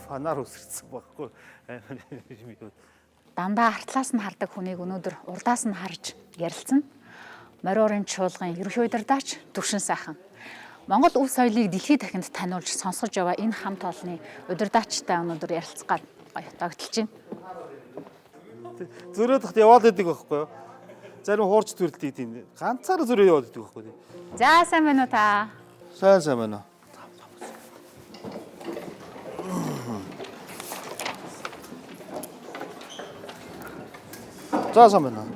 фанаар үсэрсэн баггүй. Дандаа артлаас нь хардаг хүнийг өнөөдөр урдаас нь харж ярилцсан. Мориорын чуулган ерөнхий удирдаач Түвшин сайхан. Монгол өв соёлыг дэлхийд дахинд таниулж сонсгож яваа энэ хамт олонны удирдаачтай өнөөдөр ярилцах гад тогтолж байна. Зөрөөд хат яваад идэг байхгүй юу? Зарим хуурч төрөлтийг тийм ганцаараа зөрөө яваад идэг байхгүй юу? За сайн байна уу та? Сайн байна уу? За сайн байна уу?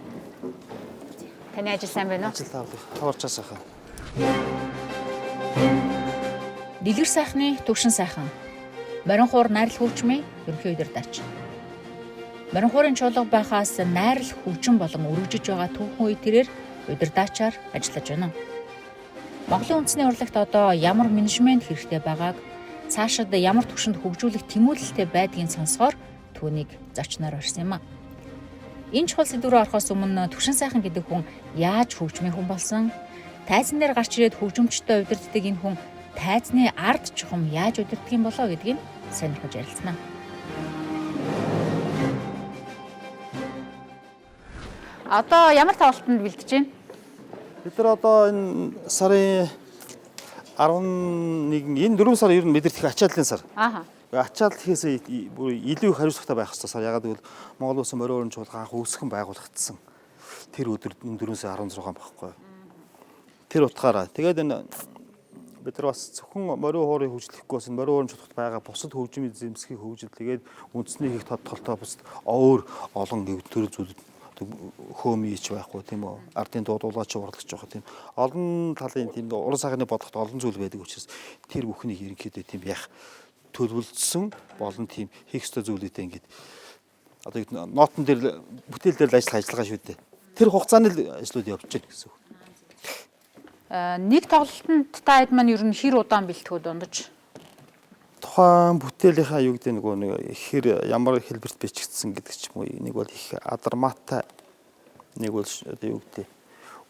Таны ажил сайн байна уу? Ажил таварчаа сайхан. Дэлгэр сайхны Түвшин сайхан. Моринхуур найрал хөгжмийн ерөнхий удирдаач. Моринхуурын чуулга байхаас найрал хөгжим болон өргөжөж байгаа түүхэн үе тэрээр удирдаачаар ажиллаж байна. Монголын үндэсний урлагт одоо ямар менежмент хэрэгтэй байгааг цаашид ямар түвшинд хөгжүүлэх тэмүүлэлтэй байдгийг сонсохоор түүнийг зочноор орсон юм а. Энэ чухал сэдвээр орохоос өмнө Түвшин сайхан гэдэг хүн яаж хөгжмийн хүн болсон? Тайзан дээр гарч ирээд хөгжимчтэй удирддаг энэ хүн тайзны ард чухам яаж удирддаг юм болоо гэдгийг сонирхож ярилцсан. Одоо ямар тоглолтод бэлдэж байна? Бид нар одоо энэ сарын 11 энэ 4 сар ер нь мэдэрч ачааллын сар. Ааха. Ачаал гэхээс бүр илүү их хариуцлагатай байх хэрэгтэй сар. Ягаад гэвэл Монгол улсын мориорын чуулган анх үүсгэн байгуулагдсан. Тэр өдөр энэ 4 сарын 16 байхгүй. Тэр утгаараа тэгээд энэ бид нар бас зөвхөн морио хуурыг хөгжлөхгүй бас морио хуурын чуулгад байгаа бусад хөгжмийн зэмсгийг хөгжил тэгээд үндэсний их тодтолтой бус өөр олон төр зүйлүүд хөөмийч байхгүй тийм үү ардын дуудуулаач урлагч байгаа тийм олон талын тийм уран сайхны бодлогот олон зүйл байдаг учраас тэр бүхнийг ерөнхийдөө тийм яг төлөвлөсөн болон тийм хийх ёстой зүйлүүдээ ингээд одоо нотон дээр бүтээл дээр л ажиллагаа шүү дээ. Тэр хугацааны ажлууд явж байна гэсэн үг. Нэг тоглолтод та хэд маань ер нь хэр удаан бэлтгэв дундаж? Тухайн бүтээлийнхаа юу гэдэг нөгөө нэг хэр ямар хэлбэрт бичигдсэн гэдэг ч юм уу нэг бол их адармаатай нэг бол одоо юу гэдэг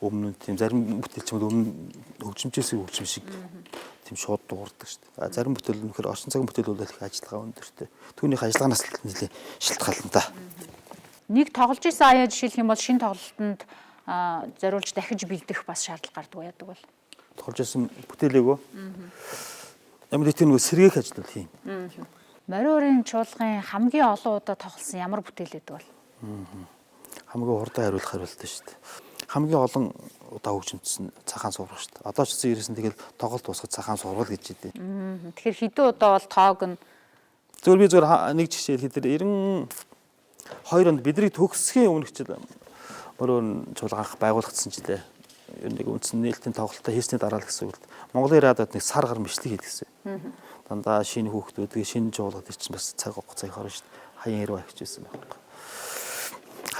өмнө тийм зарим бүтээл ч юм уу өмнө хөгжимчээс хөгжим шиг тийм шууд дуурдаг шүү дээ. Зарим бүтээл нөхөр орчин цагийн бүтээл бол их ажиллагаа өндөртэй. Түүнийх ажиллагаанаас нэлээд шилтгаална та. Нэг тоглож исэн аяа жишээлх юм бол шинэ тоглолтод зориулж дахиж бэлдэх бас шаардлага гардаг яадаг бол. Тоглож исэн бүтээлээгөө. Ямар нэгэн нэг сэргээх ажил бол хийм. Мориорын чуулган хамгийн олон удаа тоглосон ямар бүтээл байдаг бол? Хамгийн хурдан хариулах хариултаа шүү дээ. Хамгийн олон удаа хөгжимдсэн цагаан сургал шүү дээ. Одоо ч гэсэн ирсэн тэгэл тоглолт дуусгаад цагаан сургал гэж хэлдэг. Тэгэхээр хэдэн удаа бол тоог нь зөвхөн би зөвхөн нэг жишээ хэлэхэд 92 онд бидний төгсгийн өмнөх жил мориорын чуулган анх байгуулагдсан жилээ. Ер нь нэг үндсэн нээлтийн тоглолтоо хийсний дараа л гэсэн үг л. Монголын радиод нэг сар гар мэдлэг хийдгэсэн. Дандаа шинэ хүүхдүүд шинэ жуулгад ирсэн бас цаг хугацаа их орно шүү дээ. Хаян яруу авчихсан байхгүй.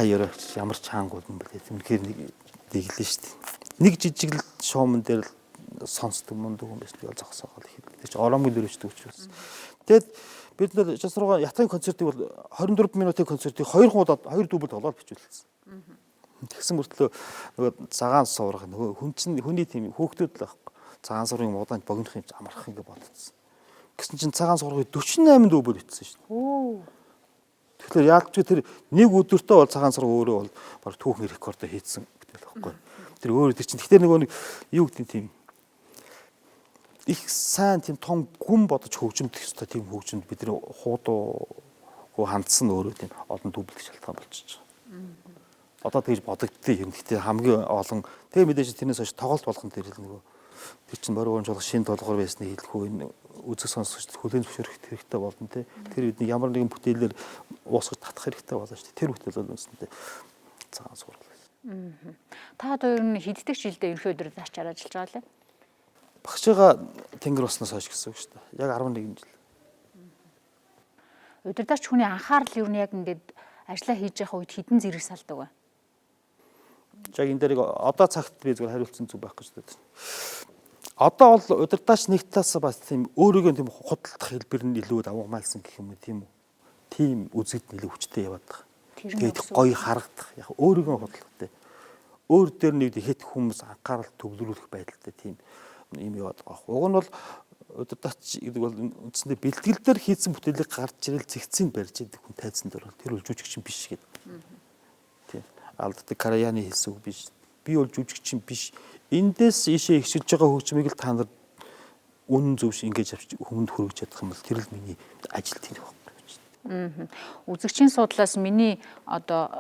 Хаяр ямар ч хаангууд юм бэ. Үнэхээр нэг дэглэн шүү дээ. Нэг жижиг л шоумн дээр л сонсдог мундаг юм биш би зогсоогоо хэлдэг. Оромгийн дөрөвчдөг учраас. Тэгэд бид нар жасрууга ятгийн концертыг бол 24 минутын концертыг 2 дубль тоглоод бичүүлсэн. Тэгсэн мөртлөө нөгөө цагаан суурах нөгөө хүний тийм хөөхтөд л байхгүй. Цагаан суурын удаанд богинох юм амарх ингэ бодсон. Гэсэн чинь цагаан суургыг 48 дубль бичсэн шүү дээ. Тэгэхээр яалч тэр нэг өдөртөө бол цагаан сураг өөрөө бол баг түүхэн рекордо хийсэн гэдэг байхгүй. Тэр өөрөө тэр чинь тэгэхээр нөгөө нэг юу гэдэг тийм их сайн тийм том гүн бодож хөгжимдөх ёстой тийм хөгжимд бид нэр хуудуугүй хандсан өөрөө тийм олон дублэх шалтгаан болчихж байгаа. Одоо тэгж бодогдтыг юм. Гэхдээ хамгийн олон тэг мэдээж тэрнээс хойш тоглолт болгон дээр л нөгөө тэр чинь мориорын чуулган шинэ толгоор байсныг хэлэхгүй энэ үзэг сонсогчд хүлээн зөвшөөрөх хэрэгтэй болно те. Тэр үед ямар нэгэн бүтээлээр уусгаж татах хэрэгтэй болно шүү дээ. Тэр бүтээл бол үнэндээ цагаан сургал байсан. Та одоо ер нь хэддэг жилдээ ерөнхий удирдаачаар ажиллаж байгаа лээ? Багшигаа тэнгэр болсноос хойш гэсэн үг шүү дээ. Яг 11 жил. Удирдаач хүний анхаарал ер нь яг ингээд ажиллаа хийж явах үед хэдэн зэрэг салдаг вэ? Яг энэ дээр одоо цагт би зүгээр хариулсан зүг байхгүй шүү дээ. Одоо бол удирдаач нэг талаас бас тийм өөрийгөө тийм худалдах хэлбэр нь илүү давгамаалсан гэх юм уу тийм үү. Тийм үзэгд нэлээд хүчтэй яваад байгаа. Тэгээд гоё харагдах яг өөрийгөө худалдахтай. Өөр дээр нэг хэд хүмүүс анхаарал төвлөрүүлэх байдалтай тийм ийм яваад байгаа. Уг нь бол удирдаач гэдэг бол үндсэндээ бэлтгэл дээр хийсэн бүтээлийг гарч ирэл зэгцийг барьж идэг хүн тайзан дээр тэр бол жүжигчин биш гэдэг. Тийм. Алддаг Караяны хэлсэн үг биш. Би бол жүжигчин биш. Эндээс ийшээ ихшиж байгаа хөгжмийг л та нар үнэн зөвш ингэж авч хүмүүнд хүргэж чадах юм бол тэр л миний ажил тийм байна. Үзэгчийн судлаас миний одоо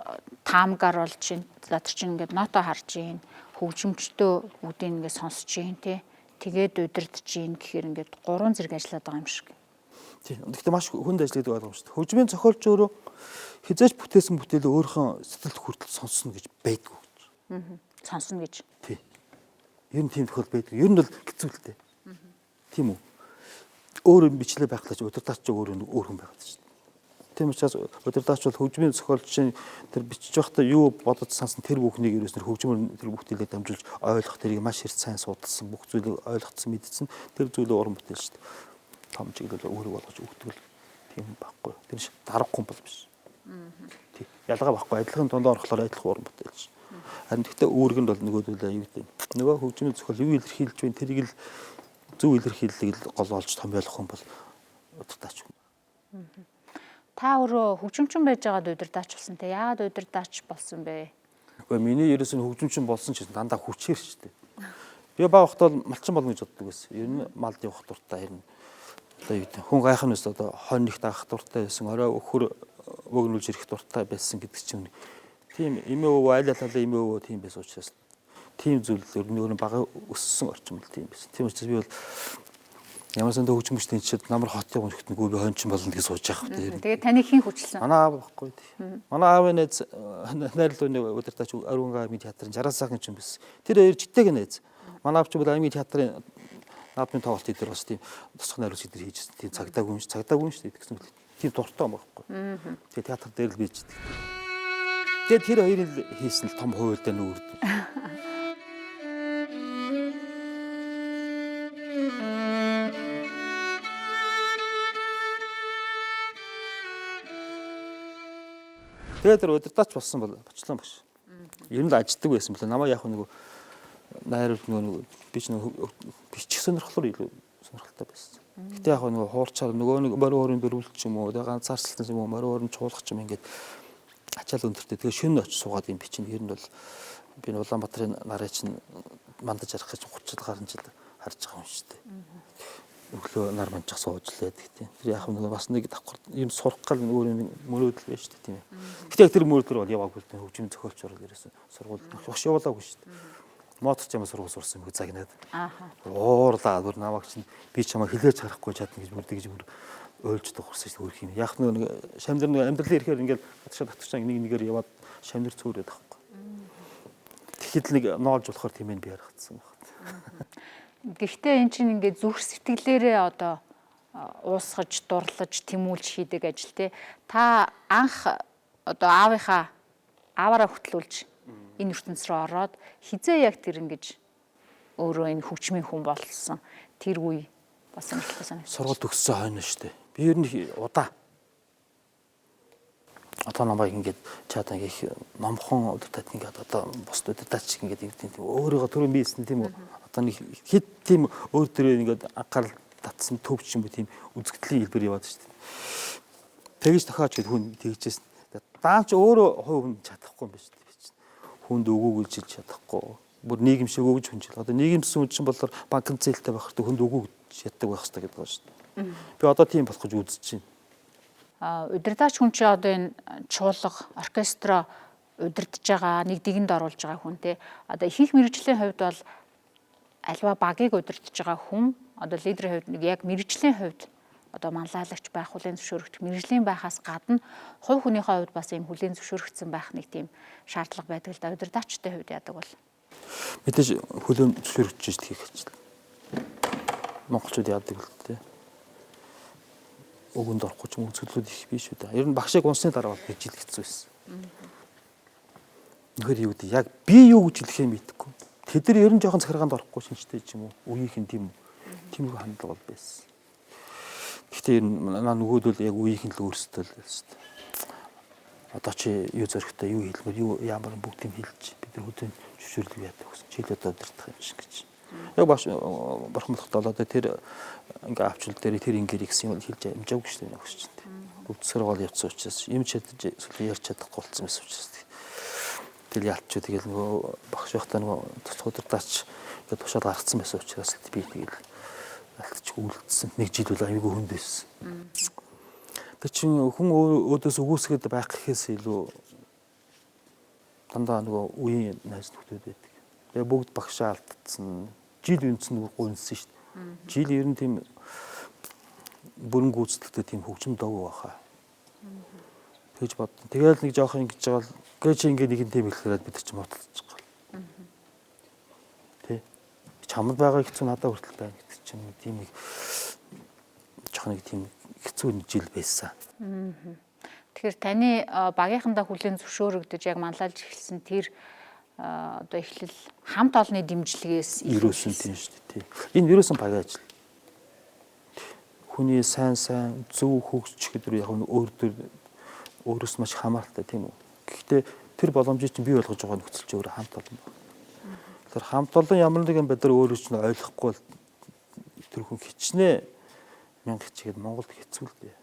таамгаар болж байна. За тэр чинь ингээд ното харж байна. Хөгжимчдөө бүгдийг ингээд сонсож байна тий. Тэгээд удирдах чинь гэхээр ингээд 3 зэрэг ажиллаад байгаа юм шиг. Тийм. Гэхдээ маш хүнд ажилладаг байгаа юм шүү дээ. Хөгжмийн зохиолч өөрөө хизээч бүтээсэн бүтээлээ өөрийнхөө сэтгэлд хүртэл сонсно гэж байдгүй гэж. Сонсно гэж. Тийм. Ер нь тийм тохиол байдаг. Ер нь бол хэцүүлтэй. Тийм үү? Өөр бичлээ байхлаач удирдаач өөр хүн байгаад шүү дээ. Тийм учраас удирдаач бол хөгжмийн зохиолчийн тэр бичиж байхдаа юу бодож сансан тэр бүхнийг ерөөснөр хөгжмөр тэр бүтээлээ дамжуулж ойлгох тэрийг маш их сайн судалсан бүх зүйлийг ойлгоцсон мэдсэн тэр зүйлээ уран бүтээл шүү дээ. Том чиглэл өөрийг болгож өгдөг л тийм байхгүй. Тэр шиг дарахгүй бол биш. Тийм. Ялгаа байхгүй. Адилхан дунд орохлоор адилхан уран бүтээл шүү. Харин гэхдээ үүрэг нь бол нөгөөдөлөө юу гэдэг. Нөгөө хөгжмийн зохиол юу илэрхийлж байна тэрийг л зөв илэрхийллийг л гол олж томьёолох юм бол удирдаач. Та өөрөө хөгжимчин байж байгаад удирдаач болсон те. Яагаад удирдаач болсон бэ? Гэхдээ миний ерөөс нь хөгжимчин болсон ч дандаа хүчээр шүү дээ. Би баг хахтаа малчин болно гэж боддог байсан. Ер нь мал явах дуртай хэрнэ. Одоо юу гэдэг хүн гайхнаас одоо хонь нэгт авах дуртай байсан. Орой өхөр өгнүүлж ирэх дуртай байсан гэдэг чинь тийм эмээ өвөө айл талаа эмээ өвөө тийм байсан учраас тийм зүйл өөр бага өссөн орчим л тийм байсан. Тийм учраас би бол ямар сандаа хөгжмөчтэй чид намар хотын хүнхтэнгүй би хончин болно гэж сууж байгаа хэрэг. Тэгээд таны хэн хүчилсэн? Манай аав байхгүй. Манай аавын найз найрлууны удирдаач Аруунга аймгийн театрын 60 сахын ч юм биш. Тэр хоёр жигтэйг найз. Манай аав ч бол аймгийн театрын наадмын тоглолт дээр бас тийм тусах найруулагч дээр хийжсэн. Тийм цагдаагүй шүү дээ гэсэн үг. Тийм дуртай юм байхгүй. Тэгээд театр дээр л бийж. Тэгээд тэр хоёрын хийсэн л том хуйлдаа нүүрд. Тэгээд тэр удирдаач болсон бол бочлоо багш. Ер нь л аждаг байсан бэлээ. Намаа яг нэг найруулт нөгөө биш нөгөө бичих сонирхлоор илүү сонирхолтой байсан. Гэтэ яг нөгөө хуурчаар нөгөө нэг морин хорын дөрвөлт ч юм уу, ганцаарчлалтан юм уу, морин хорын чуулгах ч юм ингээд ачаал өндөртэй. Тэгээ шөнө очиж суугаад юм бичин. Ер нь бол би Улаанбаатарын нарыг чинь мандаж арах гэж 30 гаруй жил харж байгаа юм шүү дээ. Өглөө нар манчах сууж лээд гэдэг. Тэр яг нэг бас нэг давхар юм сурах гал өөр мөрөөдөл байж шүү дээ тийм ээ. Гэтэ яг тэр мөрөөдөл бол яваагүй л хөгжим зохиолч орол ерөөсөн сургууль багш явуулаагүй шүү дээ. Мотор ч юм сургууль сурсан юм загнаад. Уурлаа бүр намайг чинь би чамаа хилээж харахгүй чадна гэж бүрдэ гэж бүр ойлж духарсан шүү дээ. Яг нэг шамдэр нэг амьдралын ирэхээр ингээд батчаа нэг нэгээр яваад шамдэр цөөрөөд байхгүй. Тэгэхэд л нэг ноолж болохоор тийм ээ би яригдсан байна. Гэхдээ эн чинь ингээд зүрх сэтгэлээрээ одоо уусгаж, дурлаж, тэмүүлж хийдэг ажил те. Та анх одоо ааваараа хөтлүүлж энэ ертөнц рүү ороод хизээ яг тэр ингэж өөрөө энэ хөгжмийн хүн болсон. Тэр үе бас сонирхолтой санагдав. Сургууль төгссөн хойно шүү дээ. Би ер нь удаа одоо намайг ингээд чаад ингээд номхон удирдаад ингээд одоо бус удирдаач ингээд юм тийм өөрийгөө түрүү биессэн тийм үү. Одоо нэг хэд тийм өөр төрөө ингээд анхаарал татсан төвч юм уу тийм үзэгдлийн хэлбэр яваад шүү дээ. Тэгэж тохиож гээд хүн тэгжсэн. Даанч өөрөө хувь хүн чадахгүй юм байна шүү дээ. Хүнд өгөөг жилж чадахгүй. Бүр нийгэм шиг өгж хүнжил. Одоо нийгэмсэн хүн чинь болохоор банкны зээлтэй байх хэрэгтэй хүнд өгөөг яддаг байх хэрэгтэй гэдэг байна шүү дээ. Би одоо тийм болох гэж үзэж байна. Удирдаач хүн чи одоо энэ чуулга, оркестро удирдах байгаа, нэг дэгэнд оруулж байгаа хүн те. Одоо ихэнх мэргэжлийн хувьд бол альва багийг удирдах байгаа хүн, одоо лидерийн хувьд нэг яг мэргэжлийн хувьд одоо манлайлагч байх, хүлээн зөвшөөрөгдөх мэргэжлийн байхаас гадна хувь хүнийхээ хувьд бас ийм хүлээн зөвшөөрөгдсөн байх нэг тийм шаардлага байдаг л да. Удирдаачтай хувьд яадаг бол мэдээж хүлээн зөвшөөрөгдөж хийх ажил. Монголчууд яадаг л те. Өгөнд орохгүй ч юм үзэгдлүүд их биш үү. Ер нь багшийг унсны дараа бол гэж хэлэх хэцүү байсан. Нөхөр юу гэдэг яг би юу гэж хэлэхээ мэдэхгүй. Тэд нар ер нь жоохон захиргаанд орохгүй шинжтэй ч юм уу. Үеийнхэн тийм үү. Тийм хандлага бол байсан. Гэхдээ ер нь нөгөөдөл яг үеийнхэн л өөрсдөө л байсан. Одоо чи юу зөрөгтэй юу хэлмээр юу ямар бүгдийг хэлж бид нар хөдөө зөвшөөрлөг яадаг гэсэн. Чи л одоо удирдах юм шиг гэж. Яг борхомлохтой болоод тэр ингээ авчвал дээр тэр ингээ гэсэн юм хэлж амжаагүй шүү дээ нөхөс чинь. Өвдсгөр гол явцсан учраас юм чадж ярьж чадахгүй болсон байсан учраас. Тэгэл ялчгүй тэгэл нөгөө багш байхдаа нөгөө туслах удирдаач ингээ тушаад гаргацсан байсан учраас би тэгэл алдчих үлдсэн. Нэг жил бол аюулгүй хүнд байсан. Тэр чинь хүн өөдөөс өгөөсгээд байх гэхээс илүү дандаа нөгөө үеийн найз нөхдөд байдаг. Тэгээ бүгд багшаа алдсан. Жил үнсэн гуйнсан шүү дээ. Жил ер нь тийм бүрэн гүйцэтгэлтэй тийм хөгжим доогүй баха. Тэгж бодсон. Тэгэл нэг жоох ингэж байгаа л гээ чи ингээ нэг юм тийм хэлэхэд бид ч мотцож байгаа. Тэ. Чамд байгаа хэцүү надад хүртэл байна гэдэг чинь тийм нэг жоох нэг тийм хэцүү жил байсан. Тэгэхээр таны багийнхандаа хүлээн зөвшөөрөгдөж яг манлайлж эхэлсэн тэр одоо эхлэл хамт олонны дэмжлэгээс Ерөөсөн тийм шүү дээ. Энэ ерөөсөн багийн ажил. Хүний сайн зөв хөгжих гэдэг яг өөрөөс маш хамааралтай тийм үү. Гэхдээ тэр боломжийг чинь бий болгож байгаа нөхцөл чинь өөрөө хамт олон байна. Тэр хамт олон ямар нэгэн бид нар өөрөө ч ойлгохгүй тэр хүн хичнээн мянга хичээгээд Монголд хэцүү л дээ.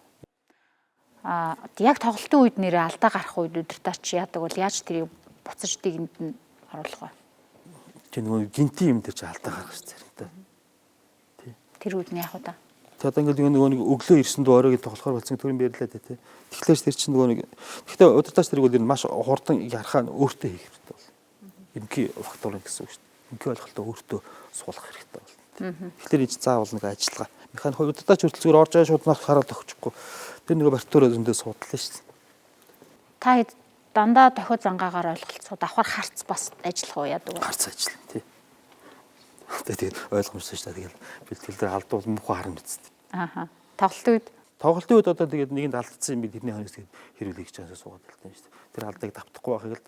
Яг тоглолтын үед нэрээ алдаа гарах үед удирдаач яадаг бол яаж тэрийг буцаж дэгэнд нь оруулах вэ? Тэр нөгөө гинти юм дээр чи алдаа гаргах хэрэгтэй. Тий. Тэр үед нь яг удаа. Тэгээд ингээд нөгөө нэг өглөө ирсэн дөө оройг тоглохоор болсон төрийн баярлаа дээ тий. Тэгэхээр тэр чинь нөгөө нэг гэхдээ удирдаач тэрийг бол маш хурдан ярахаа өөртөө хийх хэрэгтэй бол. Эмки фактор гэсэн үг шүү дээ. Эмки ойлголтоо өөртөө суулгах хэрэгтэй бол. Тэгэхээр энэ заавал нэг ажиллагаа. Механик удирдаач хүртэл орж байгаа шууд нас хараад өгчихгүй. Тэр нөгөө бартуураа зөндөө судлаа шүү дээ. Та дандаа дохио зангаагаар ойлголцоо давхар харц бас ажиллах уу яадаг вэ? Харц ажил тий. Тэгээд ойлгомжтой шүү дээ. Тэгэл бэлтгэл дээр алдвал мөнхөө харна биз дээ. Тоглолтын үед одоо тэгээд нэгэнд алдсан юм би тэрний хойноос тэгээд хэрүүлэх гэж байгаа суугаад байлтай шүү дээ. Тэр алдааг давтахгүй байхыг л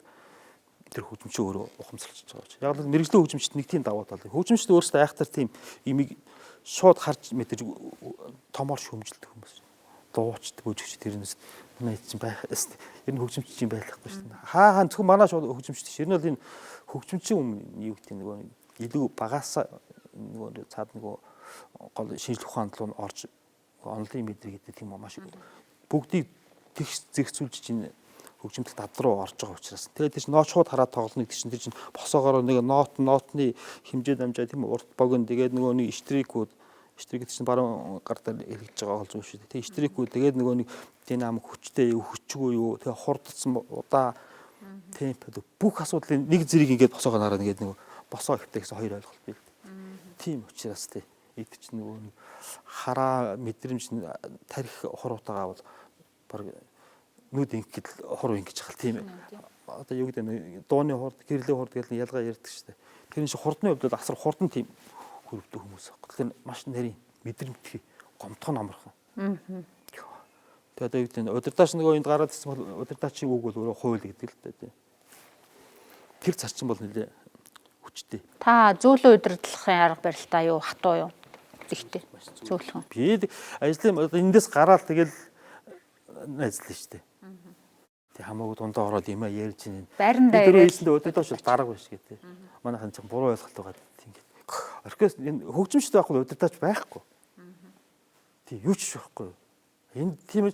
тэр хөгжимч өөрөө ухамсарлаж байгаа ч. Яг л мэрэгжлийн хөгжимчд нэг тийм даваа тал. Хөгжимчд өөрсдөө айхтар тийм имийг шууд харж мэдэж томоор шөмжилдэг хүмүүс. Дуучдаг өжигч тэрнээс манай чинь байх ёстой. Ер нь хөгжимч чинь байхгүй шүү дээ. Хаа зөвхөн манай шууд хөгжимч чинь. Ер нь бол энэ хөгжимчийн өмнө юу гэдэг нөгөө илүү багаас нөгөө цаад нөгөө гол шинжлэх ухаанд руу орж онлын мэдрэг гэдэг тийм маш бүгдийг тэгш зэгцүүлж чинь хөгжимт дад руу орж байгаа учраас. Тэгээд тийч ноот шууд хараад тоглоно гэдэг чинь тэр чинь босоогоор нэг нотны хэмжээ дамжаа тийм урт богино тэгээд нөгөө нэг штрикүүд гэдэг чинь баруун гар дээр хэлж байгаа бол зүйл шүү дээ. Тэгээд штрикүүд тэгээд нөгөө нэг динамик хүчтэй юу хүчгүй юу тэгээд хурдсан удаа темп бүх асуудлын нэг зэрэг ингээд босоогоор хараад ингээд нөгөө босоо ихтэй гэсэн хоёр ойлголт бий. Тийм учраас тийм эд чинь нөгөө хараа мэдрэмж тарих хуруутагаа бол баг нүд ингээд хур ингэж хал тийм одоо юу гэдэг нь дууны хурд гэрлийн хурд гэдэг нь ялгаа ярьдаг шүү дээ. Тэр нь хурдны хувьд асар хурдан тийм хөрөвдөг хүмүүс байна. Тэр маш нарийн мэдрэмтгий гомдхон амархан. Тэгээд одоо юу гэдэг нь удирдаач нөгөө энд гараад ирсэн бол удирдаачийн үг бол өөрөө хууль гэдэг л дээ. Тэр зарчим бол нэлээ хүчтэй. Та зөөлөн удирдлагын арга барилтаа юу хатуу юу? Зихтэй. Зөөлхөн. Би ажлын одоо эндээс гараад тэгэл ажиллана шүү дээ. Тэг хамаагүй дундаа ороод юм ярьж ийн. Байрандаа тэр үеисэндээ удирдаач бол дарга биш гэдэг. Манайхан ч буруу ойлголт байгаа тийм гэдэг. Оркестр энэ хөгжимчтэй байхгүй удирдаач байхгүй. Тий юу ч байхгүй. Энэ тийм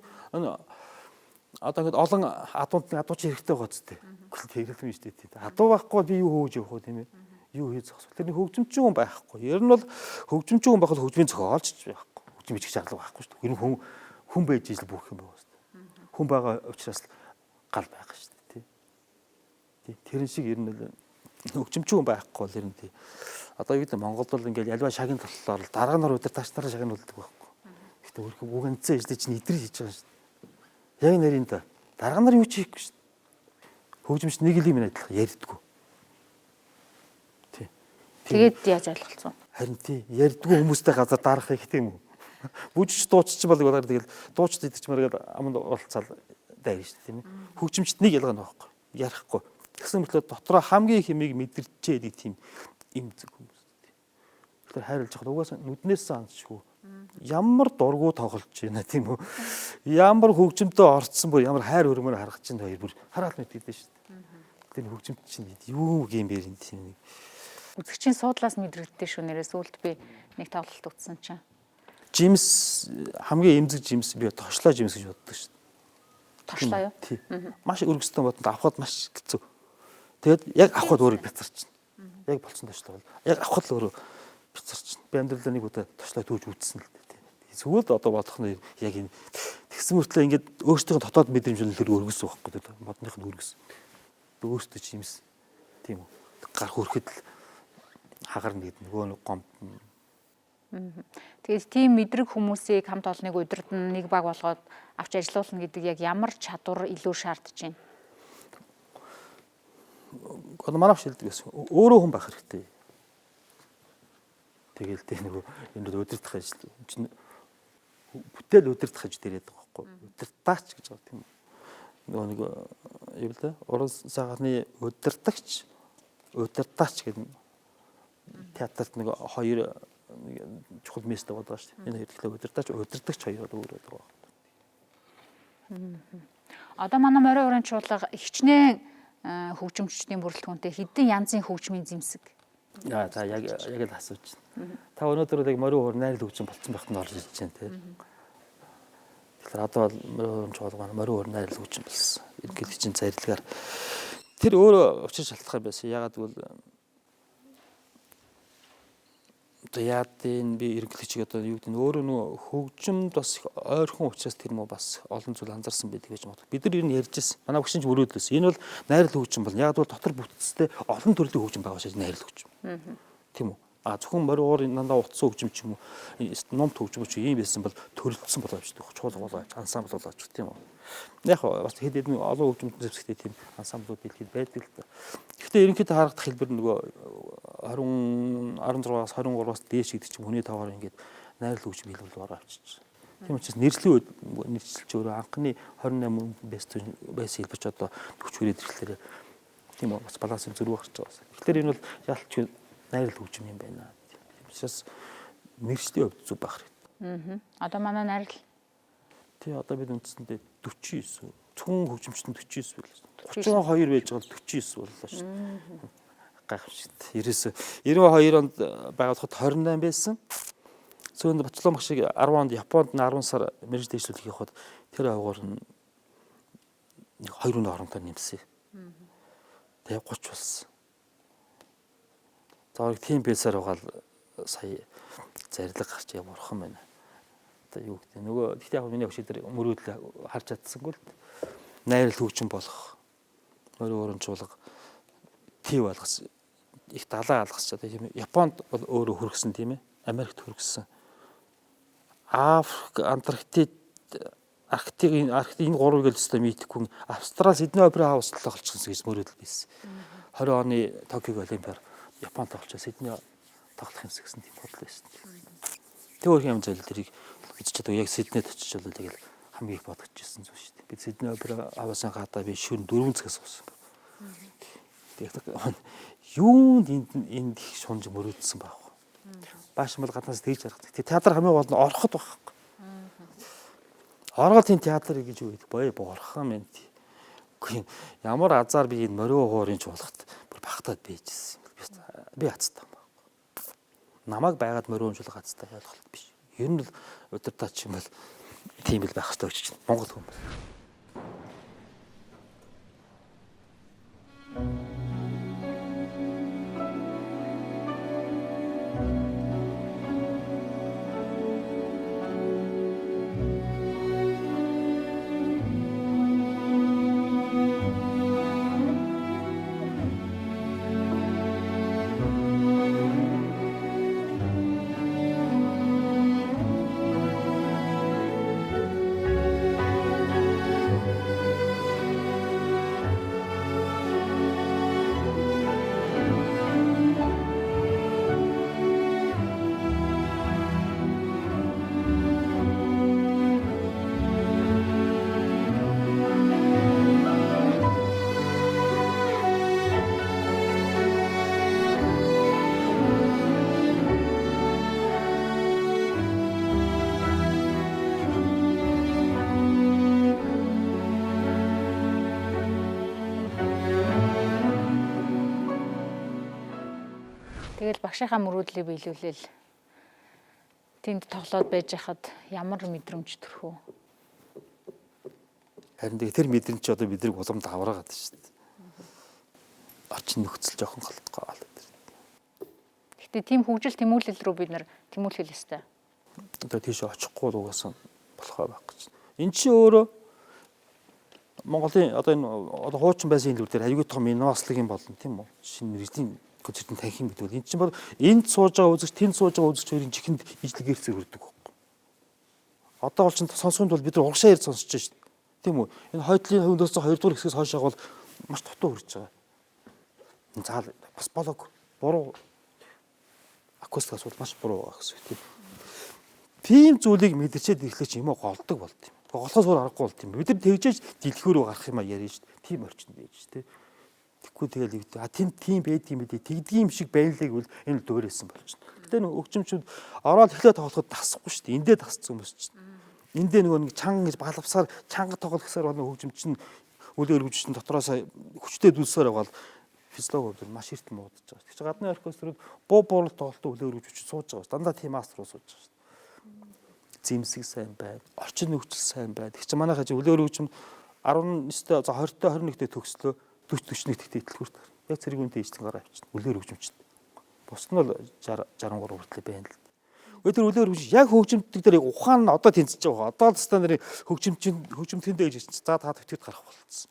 одоо ингээд олон адууч хэрэгтэй байгаа зү. Гэхдээ хэрэгтэй юм шүү дээ. Адуу байхгүй би юу хөөж явах вэ тийм ээ? Юу хийж зогсвол тэрний хөгжимчин хүн байхгүй. Ер нь бол хөгжимчин хүн байхад хөгжмийн зохиолч байхгүй. Хөгжим бичих шаардлага байхгүй шүү дээ. Ер нь хүн байж ижил бүх юм байгаа шүү дээ. Хүн байгаа учраас гал байгаа шүү дээ. Тий. Тэрэн шиг ер нь хөгжимчин хүн байхгүй бол ер нь тий. Одоо юу гэдэг Монголд бол ингээд альва шагын толлоор дарга нар удирдаач нараа шагнуулдаг байхгүй. Гэхдээ өөрхөн үг анцсан ажлыг чинь идрээ хийж байгаа шүү дээ. Яг нарийн та дарга нар юу ч хийхгүй шүү дээ. Хөгжимч нэг л юм адилхан ярьдаггүй. Тэгээд яаж ойлголцсон? Харин тий ярьдгүй хүмүүстэй газар дарах их тийм үү. Бүжигч дуучч бол болоор тэгэл дуучд идчихмээр аманд оролцоод дайр шүү дээ тийм ээ. Хөгжимчт нэг ялгаа нөхгүй. Ярихгүй. Тэгсэн мэтлээ дотроо хамгийн хэмийг мэдэрчээ гэдэг тийм им зүг хүмүүс тий. Тэгэхээр хайрлаж хад угаасаа нүднээс анзшгүй. Ямар дургу тоглож байна тийм үү. Ямар хөгжимтэй орцсон бүр ямар хайр хөрмөр харах чинь хоёр бүр хараал мэдээд шүү дээ. Тэр хөгжимч чинь юу юм бэ энэ тийм нэг үзэгчийн суудлаас мэдрэгддээ шүү нэрээ сүулт би нэг тоглолт үзсэн чинь. Жимс хамгийн эмзэг жимс би тошлоо жимс гэж боддог шүү. Тошлоо юу? Тий. Маш өргөстэй бодонд авахд маш хэцүү. Тэгээд яг авахд өөрөө бяцарч байна. Яг болсон тошлоо бол яг авахд л өөрөө бяцарч байна. Би амьдралаа нэг удаа тошлоо түүж үзсэн л дээ. Зүгээр л одоо бодох нь яг энэ тэгсэн мөртлөө ингээд өөрсдийн дотоод мэдрэмж нь тэр өргөсөн байхгүй дээ. Модных нь өргөсөн. Өөрсдөө жимс тийм үү. Гар хөрөхөд л хагарна гэдэг нөгөө гомд. Тэгээд тийм мэдрэг хүмүүсийг хамт олныг удирд нь нэг баг болгоод авч ажилуулна гэдэг яг ямар чадвар илүү шаардж байна? Одоо манай шилдэг гэсэн. Өөрөө хүн байх хэрэгтэй. Тэгэл тэ нөгөө энэ удирдах ажил чинь бүтээл удирдах гэж дээрээд байгаа байхгүй. Удирдаач гэж байгаа тийм үү. Нөгөө нэг юу л дээ? Уран цагааны удирдагч гэдэг театрт нэг хоёр чухал место байгаа шүү дээ. Энэ хоёр тэгэхээр удирдагч хоёр өөрөө байгаа. Одоо манай морин уран чуулга хичнээн хөгжимчдийн бүрэлдэхүүнтэй хэдэн янзын хөгжмийн зэмсэг. За яг л асууж байна. Та өнөөдөр яг морин уур найрал хөгжим болцсон байхад нь орж ирж байна те. Тэгэхээр одоо морин уран чуулга морин уур найрал хөгжим болсон. Ерөнхийдөө чинь зарилгаар тэр өөрөө учир шалтгаан байсан. Ягаад гэвэл одоо яадын би ерөнхийдөө чи одоо юу гэдэг нь өөрөө нөгөө хөгжимд бас ойрхон учраас тэр мө бас олон зүйл анзаарсан байдаг гэж боддог. Бид нар ер нь ярьж байсан. Манай багш чинь өрөөдлөөс. Энэ бол найрал хөгжим бол яг бол дотор бүтцтэй олон төрлийн хөгжим байгаа шээ найрал хөгжим. Тийм үү? Зөвхөн морин уурын дандаа утсан хөгжим ч юм уу номт хөгжим ч юм байсан бол төрөлдсөн болоо ч гэдэг. Чуулга болоо ансамбл болоо ч тийм үү? Яг бас хэд хэдэн олон хөгжим зэвсэгтэй тийм ансамблууд дэлхийд байдаг л да. Гэхдээ ерөнхийдөө харагдах хэлбэр нөгөө 16-аас 23-аас дээш гэдэг чинь хүний таваар ингээд найрал хөгжим хэлбэл ороо авчиж. Тийм учраас нэрчлэлч өөрөө анхны 28 байсан хэлбэрч одоо 40 хүрээд ирэхлээр тийм үү бас баланс зөрүү гарч байгаа. Тэгэхээр энэ бол ялч найрал хөгжим юм байна. Тийм учраас мэржлийн хувьд зүг байх хэрэгтэй. Одоо манай найрал тий одоо бид үндсэндээ 49. Зөвхөн хөгжимчт нь 49 байлаа. 32 байж байгаа л 49 боллоо шүү дээ. Гайхамшигт. 92 онд байгуулахад 28 байсан. Сүүнд Батлон багшиг 10 онд Японд 10 сар мэрж дэвшлүүлэх явахад тэр авгаар нь 2 хоорондоо нэмсэн. Тэгээ 30 болсон. За тийм байсаар байгаа л сая зарилга гарч яа бурхан байна. Одоо юу гэдэг нөгөө гэхдээ яг миний өгч дээр мөрөөдөл харж чадсангүй л найрал хөгжим болох морин уурын чуулга тий болгосон их далаа алгасч одоо тийм Японд бол өөрөө хүргэсэн тийм ээ Америкт хүргэсэн Африк Антарктид Арктикийн энэ гурвыг л өстой мэдхгүй Австрал Сидней опера хаус тоглолцсон гэж мөрөөдөл байсан 20 оны Токио Олимпиар Японд тоглолцоо Сидней тоглох юмс гэсэн тийм бодол байсан. Тэг өөр юм зүйл тэрийг гэж чаддаг яг Сиднейд очиж бол тэгэл хамгийн их бодож ирсэн зүйл шүү дээ. Бид Сидней опера хаваасан гадаа би шөнө 4 цагаас суусан. Тэгээд юунд энд их шунж мөрөөдсөн байх вэ? Бааш мал гаднаас тэгж харах. Тэг театр хамгийн гол нь ороход байхгүй. Оргол тийм театр гэж юу гэдэг боё борхон юм. Үгүй ямар азар би энэ морин уурын чуулгад бүр багтаад байжсэн. Би хацтай юм байна. Намайг байгаад морин чуулга хацтай ойлгох биш. Ер нь л удирдаач юм бол тийм л байх хэрэгтэй гэж байна. Монгол хүмүүс. багшийнхаа мөрөөдлийг биелүүлээл тэнд тоглоод байж хахад ямар мэдрэмж төрхөө? Харин тэр мэдрэмж чи одоо бидний боломд авраагаад шүү дээ. Орчин нөхцөл жоохон голдгоо. Гэтэ тийм хөгжил тэмүүлэл рүү бид нар тэмүүлэх ёстой. Одоо тийш очихгүй л угаасан болохоо байх гэж. Эн чинь өөрөө Монголын одоо энэ одоо хуучин байсан хэлбэр дээр аюулгүй том инновацлог юм болно тийм үү? Шинэ мэрэгжлийн концертын танхим гэдэг бол энэ чинь бол энд сууж байгаа үзэгч, тэнд сууж байгаа үзэгч хоёрын чихэнд ижил гэрцээр хүрдэг байхгүй. Одоо бол чинь сонсохын тулд бид нар урагшаа ярьж сонсож байна шүү дээ. Тийм үү? Энэ хойдлын хөвнөөс 2 дугаар хэсгээс хойшоо бол маш дутуу хүрж байгаа. Заал бас болоог буруу акустикаас бол маш буруу байгаа гэсэн үг тийм зүйлийг мэдэрчээд ирэхлээр ч юм уу голдог болт юм. Голохоос өөр аргагүй болт юм. Бид нар тэгжээж дэлгүүрөө гарах юм а яриа шүү дээ. Тийм орчин байж шүү дээ. Тэгэхгүй тэгэл тийм байдаг юм бидий тэгдгийм шиг байнлыг бол энэ дөөрөөсөн болчихно. Гэтэ нэг өгчмчүүд ороод эхлээ тоглоход тасахгүй шүү дээ. Эндээ тасцсан хүмүүс чинь. Эндээ нөгөө нэг чанга гэж балавсаар чанга тоглох гэсээр бол хөгжимч нь үлээ өргөжч нь дотроос хүчтэй дүүлсээр байгаа бол физиологи бол маш эрт муудаж байгаа. Тэгэж гадны оркеструуд буу буурал тоглолтоо үлээ өргөжч сууж байгаа. Дандаа тийм мастер сууж байгаа шүү дээ. Зэмсэг сайн байна. Орчин нөхцөл сайн байна. Тэг чи манай хажи үлээ өргөжм 19-т 20-т 21-т төгслөө 40-41-т идэвхүүрт. Яг цэрэг үнтэй ижлэн гараа авчихна. Үлээ өргөжмч. Бус нь бол 63 хүртэл байна л. Өдөр үлээ өргөж яг хөгжимтд дээр ухаан нь одоо тэнцэж байгаа. Одоо л ста нарын хөгжимтэндээ гэж чинь за та төвтгöd гарах болцсон.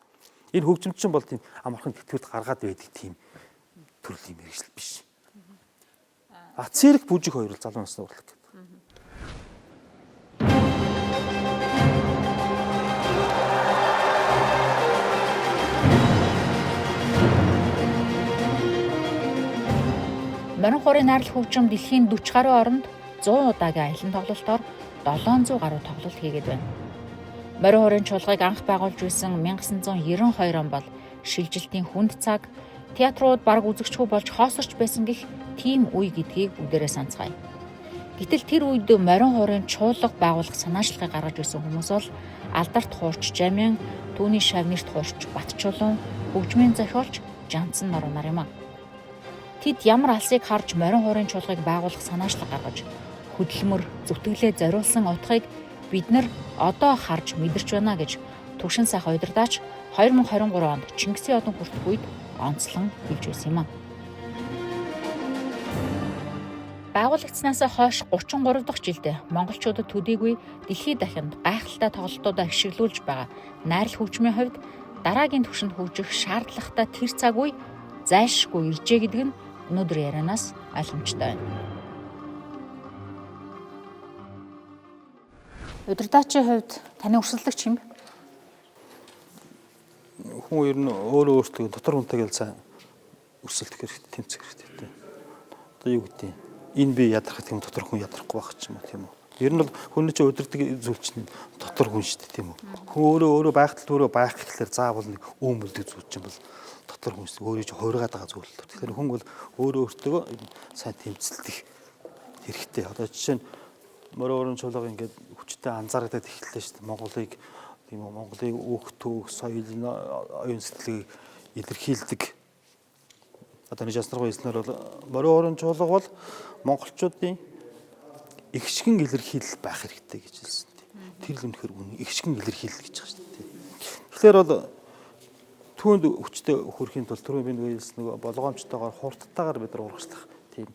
Энэ хөгжимчин бол тийм амархан төвтгöd гаргаад байдаг тийм төрлийн мэргэжил биш. Цэрэг бүжиг хоёр л залуу насны урлаг. Морин хуурын найрал хөгжим дэлхийн 40 гаруй оронд 100 удаагийн аялан тоглолтоор 700 гаруй тоглолт хийгээд байна. Морин хуурын чуулгыг анх байгуулж байсан 1992 он бол шилжилтийн хүнд цаг, театрууд бараг үзэгчгүй болж хоосорч байсан гэх тийм үе гэдгийг бүгдээрээ санацгаая. Гэтэл тэр үед морин хуурын чуулга байгуулах санаачлагыг гаргаж ирсэн хүмүүс бол Алдарт хуурч Жамин, түүний шавнырт хуурч Батчулуун, хөгжмийн зохиолч Жанцсан Норуу нар юм а. Тэд ямар алсыг харж морин хуурын чуулгыг байгуулах санаачлаг гаргаж хөдөлмөр зүтгэлээ зориулсан утгыг бид нар одоо харж мэдэрч байна гэж Төвшин сайхан удирдаач 2023 онд Чингисийн одон хүртэх үед онцлон хэлж байсан юм а. Байгуулагдсанаас хойш 33 дахь жилдээ монголчуудад төдийгүй дэлхийд дахинд гайхалтай тоглолтуудаа ашиглуулж байгаа найрал хөгжмийн хувьд дараагийн түвшинд хөгжих шаардлагатай тэр цаг үе зайлшгүй иржээ гэдэг нь өнөөдөр ярианаас ойлгомжтой байна. Удирдаачийн хувьд таны өрсөлдөгч юм бэ? Хүн ер нь өөрөө өөртөө дотор хүнтэйгээ сайн өрсөлдөх хэрэгтэй, тэмцэх хэрэгтэй. Одоо юу гэдэг юм? Энэ би ядрах юм дотор хүн ядрахгүй байх ч юм уу тийм үү? Ер нь бол хүн чинь удирдаг зүйл чинь дотор хүн шүү дээ тийм үү? Хүн өөрөө байхтал өөрөө байх гэхлээр заавал нэг өөмөлдөг зүйл чинь бол дотор хүн шүү. Өөрөө чинь хуургаад байгаа зүйл. Тэгэхээр хүн бол өөртөө сайн тэмцэлдэх хэрэгтэй. Одоо жишээ нь морин чуулга ингээд хүчтэй анзаардаг эхэллээ шүү дээ. Монголыг тийм үү? Монголыг өөх төөх соёл оюун сэтгэлийг илэрхийлдэг. Одоо нэг яснаргуу хэлснээр бол морин чуулга бол монголчуудын ихшгэн илэрхийлэл байх хэрэгтэй гэж хэлсэн. Тэр л үнэхээр үнэ ихшгэн илэрхийлэл гэж байгаа шүү дээ. Тэгэхээр бол түүнд хүчтэй хүрэхийн тулд түрүү би нэг хэлсэн нэг болгоомжтойгоор хурдтайгаар бид нар урагшлах тийм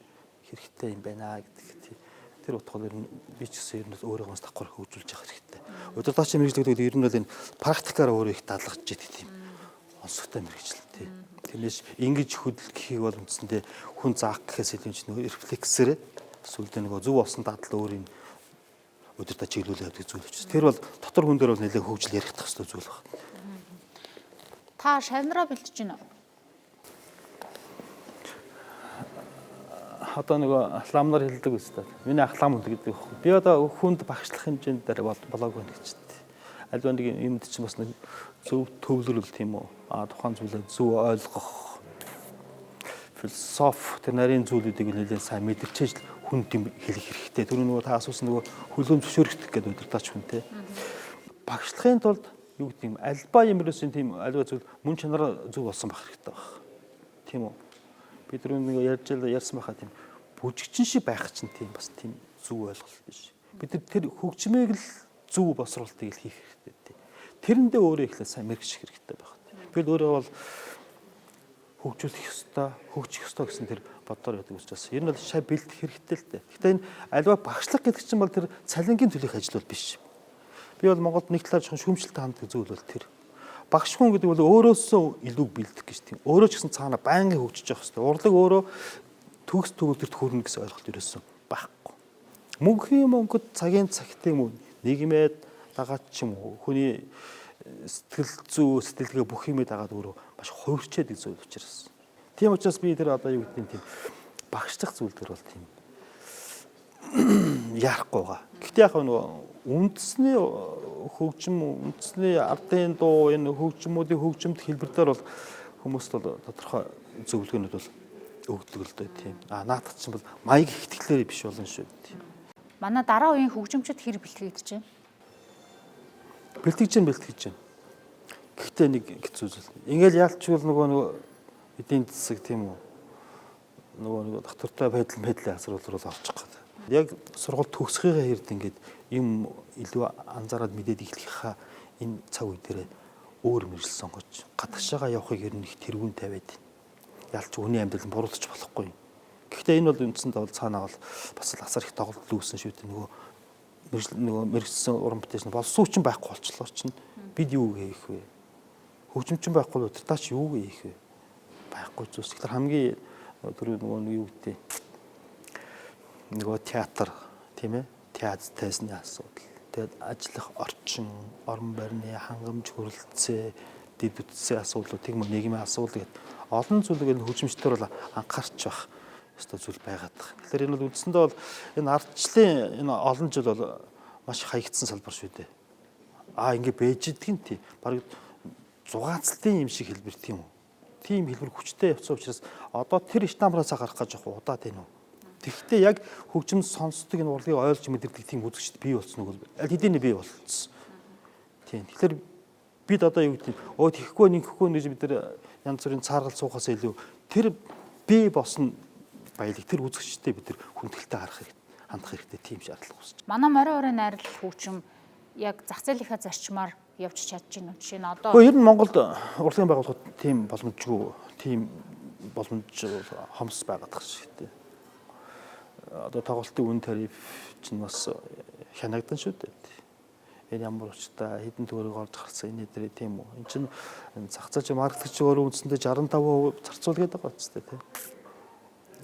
хэрэгтэй юм байна гэдэг. Тэр утгаар би ч гэсэн ер нь өөрийгөө бас давхар хөгжүүлж явах хэрэгтэй. Удирдаачийн мэргэжил гэдэг ер нь бол энэ практикаараа өөрөө их даалгаж идэг тийм онцгой мэргэжил тийм. Тэрнээс ингэж хөдөлгөхийг бол үндсэндээ хүн заах гэхээс илүү ч нөгөө рефлексээр сүлдээ нөгөө зөв болсон дадал өөрийн удирдаа чиглүүлээ гэдэг зүйл учраас. Тэр бол дотор хүн дээр бол нэлээд хөгжил ярих хэрэгтэй зүйл байна. Та шавнараа бэлдэж байна уу? Одоо нөгөө ламнаар хэлдэг үстэй. Миний ах лам гэдэг. Би одоо хүнд багшлах хэмжээнд дээр болоогүй гэж дээ. Альва нэг юмд чинь бас нэг зөв төвлөрөл тийм үү? Тухайн зүйлээ зөв ойлгох философи тэр нарийн зүйлүүдийг нэлээд сайн мэдэрчээж хүнд юм хэлэх хэрэгтэй. Тэр нөгөө та асуусан нөгөө хөлөөм зөвшөөрөгдөх гэдэг удирдаач хүн те. Багшлахын тулд юу гэдэг юм альба юмруусын тийм альва зүйл мөн чанараа зөв болсон байх хэрэгтэй баг. Тийм үү? Бид нэг ярьсан байхад тийм бүжигчин шиг байх чинь тийм бас тийм зөв ойлголт биш. Бид нар тэр хөгжмийг л зөв босруулалтыг л хийх хэрэгтэй. Тэрэндээ өөрөө ихлэ сайн мэрэгчих хэрэгтэй байх. Би л өөрөө бол хөгжүүлэх ёстой, хөгжих ёстой гэсэн тэр боддоор байдаг учраас ер нь бол шав бэлдэх хэрэгтэй л дээ. Гэхдээ энэ альва багшлах гэдэг чинь бол тэр цалингийн төлөх ажил бол биш. Би бол Монголд нэг талаар шүүмжлэлтэй ханддаг зүйл бол тэр. Багш хүн гэдэг бол өөрөөсөө илүү бэлдэх гэж тийм. Өөрөө ч гэсэн цаана байнгын хөгжиж явах хэрэгтэй. Урлаг өөрөө төгс төгөлдөрт хүрнэ гэсэн ойлголт ерөөсөн байхгүй. Мөнхөд цагийн цагтын мөн нийгмээд дагаад ч юм уу хүний сэтгэл зүй сэтгэлгээ бүх юмээ дагаад өөрөө маш хувирчээд зүйл учраас. Тийм учраас би тэр одоо юу гэдэг нь тийм багшлах зүйл төр бол тийм яахгүй байгаа. Гэхдээ яг нөгөө үндэсний хөгжим, үндэсний ардын дуу энэ хөгжмүүдийн хөгжимд хэлбэрээр бол хүмүүст бол тодорхой зөвлөгөөнүүд бол өгдөг л дээ тийм. Наадах чинь бол маяг ихтгэлээр биш болно шүү дээ. Манай дараа үеийн хөгжимчд хэр бэлтгэгдэж байна? Бэлтгэж байна. Гэхдээ нэг хэцүү зүйл. Ингээл яалчвал нөгөө эдийн засаг тийм үү. Нөгөө доктортой байдлын асруулал авчих гээд. Яг сургууль төгсгийнхаа хэрд ингээд юм илүү анзаараад мэдээд эхлэхийнхаа энэ цаг үе дээр өөр мэржил сонгож гадагшаага явахыг ер нь их тэргүүн тавиад ялч хүний амьдрал буруулж болохгүй. Гэхдээ энэ бол үндсэндээ бол цаанаа бол бас л асар их тоглолт үүсэн шүү дээ. Нөгөө мэрэгсэн уран бүтээлч нь болсон ч байхгүй болчлоо чинь бид юу хийх вэ? Хөгжимчин байхгүй бол таач юу хийх вэ? Байхгүй зүйлс. Тэгэхээр хамгийн түрүү нөгөө юу гэдэг нөгөө театр тийм ээ театр тайзны асуудал. Тэгээд ажиллах орчин, орон байрны хангамж хүрэлцээ, дэд үтсийн асуудлууд, тийм нийгмийн асуудал гэдэг олон зүйлийг энэ хөгжимчдэр бол анхаарч байх ёстой зүйл байгаад байна. Тэгэхээр энэ бол үндсэндээ бол энэ ардчлалын энэ олон жил бол маш хаягдсан салбар шүү дээ. Ингээ бэж идэх нь тийм. Бараг зугаацлалтын юм шиг хэлбэр тийм үү? Тийм хэлбэр хүчтэй явцсан учраас одоо тэр штампраас гарах гэж явах удаа тийм үү? Тэгэхдээ яг хөгжим сонсдог энэ урлагийг ойлгож мэдэрдэг тийм үзэгчд бий болсон уу? Аль хэдийн бий болсон. Тийм. Тэгэхээр бид одоо юу гэдэг нь тийхгүй нэгхгүй гэж бид нар янз бүрийн цааргал суухаас илүү тэр бий босно баялаг тэр үзэгчтэй бид нар хүндэлтэй хандах хэрэгтэй тийм шаардлага үүсэж байна. Манай морин орын найрлал хөгжим яг зах зээлийнхаа зарчмаар явж чадж байна уу? Жишээ нь одоо ер нь Монголд урлагийн байгууллагууд тийм боломжгүй, тийм боломж хомс байгаад байгаа шүү дээ. Одоо тоглолтын үн тариф чинь бас хянагдан шүү дээ. Энэ ямар учиртай хэдэн төгрөг олж гарсан энэ дээр тийм үү. Энд чинь зах зээл маркетинг өөрөө үндсэндээ 65% зарцуулдаг байгаа ч тийм.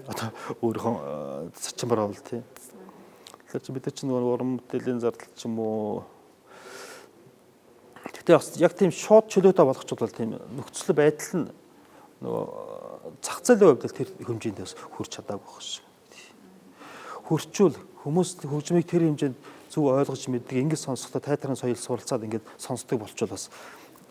Одоо өөрийнхөө зарчмаар бол тийм. Тэгэхээр чи бид нар чинь нөгөө уран бүтээлийн зардал ч юм уу. Тэгтээ бас яг тийм шууд чөлөөтэй болгочихвол бол тийм нөхцөл байдал нь нөгөө зах зээлийн хувьд тэр хэмжээнд бас хүрч чадаагүй байх шүү. Хүрчүүл хүмүүс хөгжмийг тэр хэмжээнд зөв ойлгож мэддэг ингэж сонсохдоо театрын соёл суралцаад ингэж сонсдог болчвол бас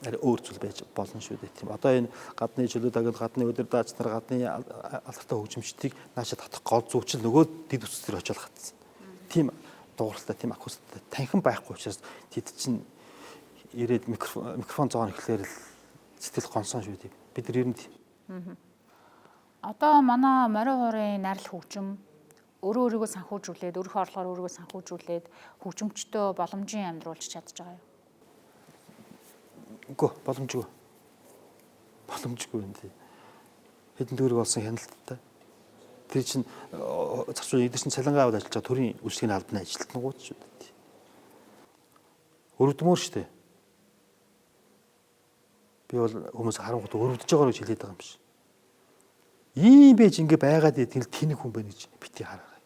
арай өөр зүйл байж болно шүү дээ тийм. Одоо энэ гадны чөлөө тагил гадны өдөр дааж нар гадны алдартай хөгжимчдийг наашаа татах гол зүгчл нөгөө дэд үсгээр очиод хатсан. Тийм дууралтай тийм акустиктай танхим байхгүй учраас тэд чинь ирээд микрофон зоон ихлээр л сэтгэл гонсон шүү дээ. Бид нар ер нь тийм. Одоо манай морин хуурын найрал хөгжим өөрийгөө санхүүжүүлээд өөрийнхөө орлогоор өөрийгөө санхүүжүүлээд хөгжимчдөө боломжийн амьдруулж чадж байгаа юу? Үгүй боломжгүй. Боломжгүй юм тий. Хэдэн төгрөг болсон хяналттай. Тэр чинь зарчмын эдгээр чинь цалингаа аваад ажиллаж байгаа төрийн үйлчлэгийн албаны ажилтнууд шүү дээ. Өрөвдмөр шүү дээ. Би бол хүмүүс харангуут өрөвдөж байгаа гэж хэлээд байгаа юм биш. Ийм байж ингэ байгаад идэг л тэнэг хүн байна гэж бити хараа.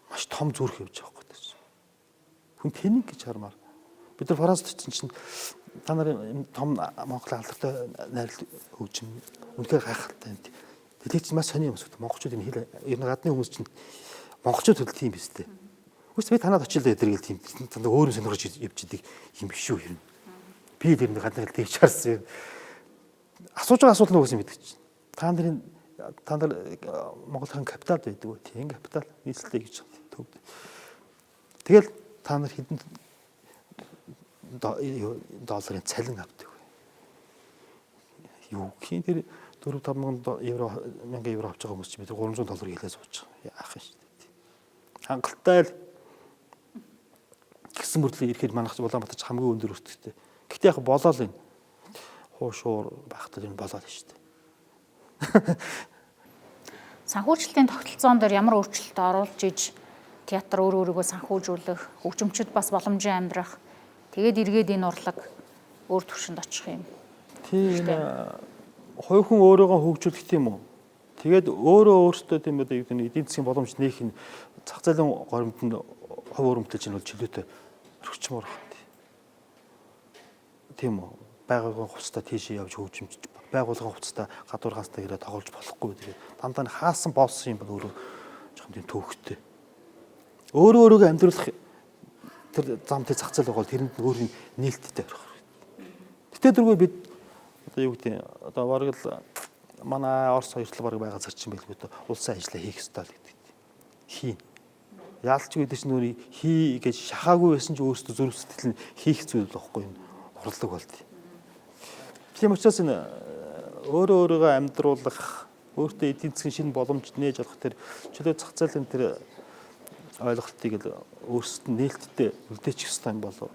Маш том зүрх явж байгаа гэдэг. Хүн тэнэг гэж хармаар. Бид нар Францд чинь та нарын том Монголын алдартай найрал хөгжим үнэхээр гайхалтай. Тэгээд чинь маш сони юм шүү. Монголчууд энэ хэл ер нь гадны хүмүүс чинь монголчууд хэл тийм биз дээ. Үгүй би танаад очил дээр гэл тийм дандаа өөрөө сонирхож явж идэг юм биш үү ер нь. Би тэр нэг гадны хэл тэгж харсан юм. Асууж байгаа асуудал нь үгүйс мэддэг чинь. Та нар Монголын капитал байдаг үү? Тийм капитал нийслэлтэй гэж төвд. Тэгэл та нар хэдэн долларын цалин авдаг вэ? Юу гэх юм тэр 4-5 евро авч байгаа хүмүүс чи бид $300 хэлээ сууж байгаа. Яах юм шүү дээ. Хангалттай л гисэн мөрдлөө ирэхэд манайх Улаанбаатарч хамгийн өндөр өртөгтэй. Гэхдээ яг болоод энэ хуушуур байхдаа энэ болоод шүү дээ. Санхүүжилтийн тогтолцоон дээр ямар өөрчлөлт оруулж иж театр өөрийгөө санхүүжүүлэх, хөгжимчд бас боломжийн амьдрах, тэгээд эргээд энэ урлаг өөр түвшинд очих юм. Тийм хоёр хүн өөрийгөө хөгжүүлэх тийм үү. Тэгээд өөртөө тийм үү эдийн засгийн боломж нээх нь зах зээлийн горимтод хувь өрөмтөлж нь бол чөлөөтэй өргөчмөр байна. Тийм үү. Байгууллагын хувцастаа тийшээ явж хөгжимч байгууллагын хувцастаа гадуур ганцтай ирээд тоглож болохгүй тэгээд дандаа хаасан болсон юм бол өөрөө жоохон тийм төвхтэй. Өөрийгөө амьдруулах тэр замтай зах зээл байгаа бол тэрэнд өөрийн нээлттэй байх. Гэтэ дөрвөө бид одоо юу гэдэг одоо бараг л манай Орос хоёртол бараг байгаа зарчим байлгүй дээ. Улсын ажлаа хийх ёстой л гэдэг. Хийн. Яалч гэдэг чинь нөр хий гэж шахаагүй байсан ч өөрөөсөө зүрх сэтгэл нь хийх зүйл байхгүй юм. Урлаг болд. Тийм учраас энэ өөрийгөө амьдруулах, өөртөө эдийн засгийн шинэ боломж нээж олох тэр чөлөө зах зээлийн тэр ойлголтыг л өөрсдөд нь нээлттэй үлдээчих ёстой юм болов.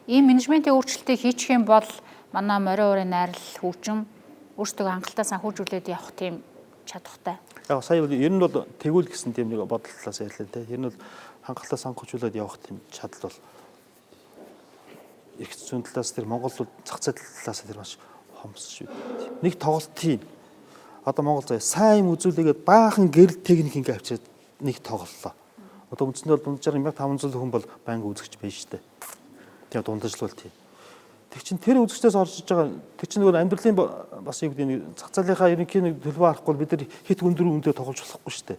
Ийм менежментийн өөрчлөлтийг хийчих юм бол манай морин уурын найрал хөгжим өөрсдөө хангалттай санхүүжүүлээд явах тийм чадвартай. Яг сая бол ер нь бол тэгвэл гэсэн тийм нэг бодол талаас ярьлаа те. Ер нь бол хангалттай санхүүжүүлээд явах тийм чадал бол эрх зүйн талаас тэр Монгол зах зээл талаас тэр маш хомсч шүү. Нэг тоглолтын одоо Монгол заяа сайн юм үзүүлээгээд баахан гэрэл техник ингээ авчираад нэг тоглолоо. Одоо үндсэндээ бол дунджаар 1500 хүн бол байнга үзэгч байж штэ. Тэгээ дундажлуул тийм. Тэг чин тэр үзэгчдээс орж иж байгаа тэр чин нөгөө амьдралын бас юу гэдэг нэг зах зээлийнхаа ерөнхий нэг төлбөр авахгүй бид нар хит өндөр үнэтэй тоглож болохгүй штэ.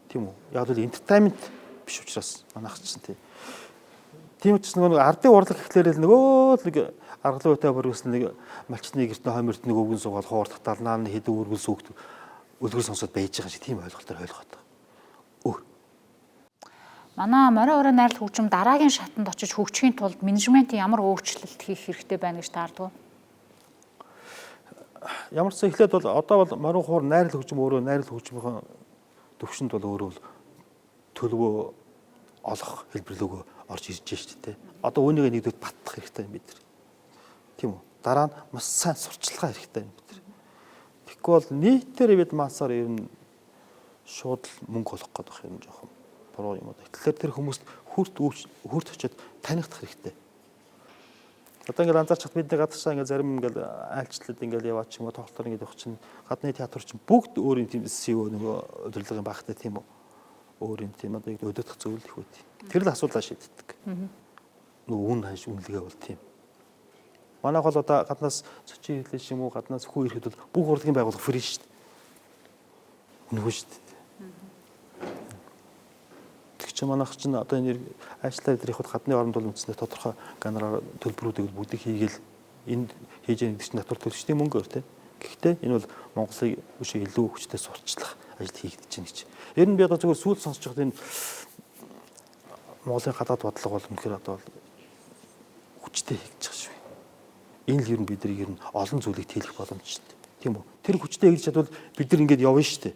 Тийм үү? Яг л entertainment биш учраас манайх чинь тийм. Тийм учраас нөгөө ардын урлаг гэхлээр л нөгөө нэг аргалын үетэй бүргээс нэг малчны гэртний хойморт нэг өвгөн суугаад хоор таталнаа нь хэд үргэлс үгт өлгөр сонсоод байж байгаа шиг тийм ойлголтоор ойлгоод байгаа. Манай морин уурын найрал хөгжим дараагийн шатанд очиж хөгжихийн тулд менежментийн ямар өөрчлөлт хийх хэрэгтэй байна гэж таардав? Ямар ч эхлээд бол одоо бол морин хуур найрал хөгжим өөрөө найрал хөгжмийн төвшөнд бол өөрөө төлөвөө олох хэлбэрлөгөө орж ирж штэ тэ. Одоо үүнийг нэгдүгээр баттах хэрэгтэй юм бид нар. Тийм үү? Дараа нь маш сайн сурчлагаа хэрэгтэй юм бид нар. Тэгэхгүй бол нийтээр бид маасаар ер нь шууд мөнгө олох гэдэг юм жоохон буруу юм уу. Тэгэхээр тэр хүмүүст хүрт очиод танихдах хэрэгтэй. Одоо ингээд анзаарч хат бидний гадагшаа ингээд зарим ингээд айлчлалд ингээд яваад ч юм уу тоглолтоор ингээд явах чинь гадны театр чинь бүгд өөр юм тийм CEO нөгөө удирдлагын багтай тийм үү. Өөр юм тийм одоо өдөртөх зөвлөл их үү. Тэр л асуудлаа шийддэг. Нөгөө үн ханш үнэлгээ бол тийм. Манайх бол одоо гаднаас зочин хэлээш юм уу гаднаас хүү ирэхэд бол бүх урлагийн байгууллага фри шүү дээ. Үнэгүй шүү дээ. Тэгч манайх чинь одоо энэ ажлаа дээр явахад гадны оронд бол үндсэндээ тодорхой гонорар төлбөрүүдийг бүгдийг хийгээл энд хийж яах гэсэн натур төлөвчдийн мөнгөөр тийм. Гэхдээ энэ бол Монголыг үшээ илүү хүчтэй сурчлах ажил хийгдэж байна гэж. Ер нь би одоо зөвхөн сүүл сонсож байхад энэ Монголын гадаад бодлого бол үнэхээр одоо хүчтэй хийгдэж байгаа шүү. Энэ л ер нь бидний ер нь олон зүйлийг тэлэх боломжтой. Тийм үү? Тэр хүчтэй хийж чадвал бид нар ингэж явна шүү дээ.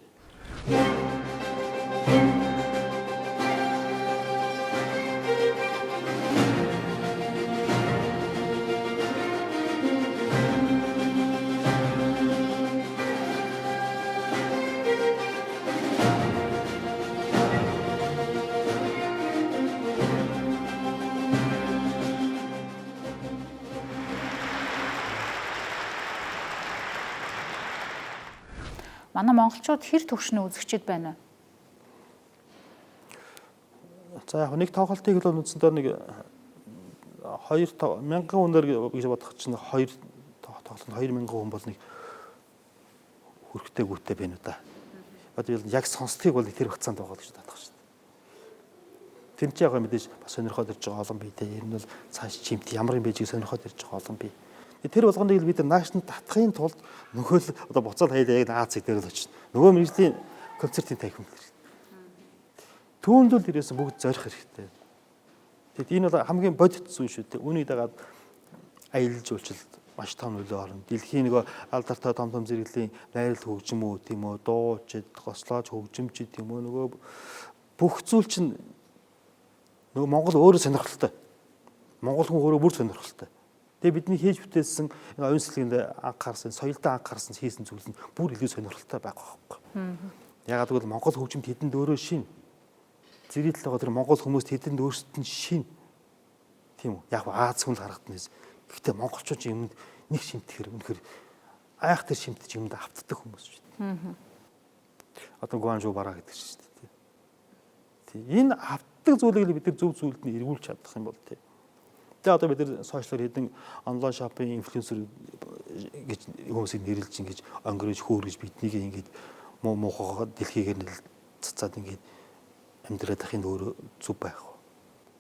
Манай монголчууд хэр төвшний үзэгчд байна вэ? За яг нэг тоглолтыг л үндсэндээ нэг 2000 хүнээр гэж бодох чинь 2 тоглолт 2000 хүн бол нэг хүрхтэй гүтэй байна уу да. Одоо яг сонсдгийг бол тэр хугацаанд байгаа гэж бодох шүү дээ. Тэр чинь яг мэдээж бас сонирхоод ирж байгаа олон бий дээ. Ер нь бол цааш чимт ямар юм бэ гэж сонирхоод ирж байгаа олон бий. Тэр болгоныг бид нар наашнд татахын тулд нөгөө л одоо буцаад хайлаа яг Аз дээр л очно. Нөгөө мэргэжлийн концертын танхим хэрэгтэй. Түүнд л ирээс бүгд зорих хэрэгтэй. Тэгэд энэ бол хамгийн бодит зүйл шүү дээ. Үүнийг дагаад аялал жуулчлалд маш том нөлөө орно. Дэлхийн нэг алдартай том зэрэглэлийн найрал хөгжим үү тийм үү, дуучид, гослооч хөгжимчид тийм үү, нөгөө бүх зүйл чинь нөгөө Монгол өөрөө сонирхолтой. Монгол хүн өөрөө бүр сонирхолтой. Тэгээ бидний хийж бүтээсэн оюун сэлгэнд анхаарсан, соёлдоо анхаарсан хийсэн зүйл нь бүр илүү сонирхолтой байгаа байхгүй. Ягаад гэвэл Монгол хөгжимд хэдэнд өөрөө шин. Зэрэгтэл байгаа тэр Монгол хүмүүст хэдэнд өөрсдөд нь шин. Тийм үү? Яг Аз хүн л харагдана. Гэхдээ монголчууд юмд нэг шимтгэхэр үнэхээр айхтар шимтэж юмд автдаг хүмүүс шүү дээ. Одоо Гуанжуу бараа гэдэг чинь шүү дээ. Тийм. Энэ автдаг зүйлийг бид нар зөв зүйлд нь эргүүлж чадах юм бол тийм. Тэгээ одоо бид нар сошиалар хэдэн онлайн шопинг инфлюенсер гэж хүмүүсийг нэрлэж ингэж өнгөрөөж хөөргөж биднийг ингэж муухай дэлхийгээр нь цацаад ингэж амьдраад ахын өөрөө зүв байх.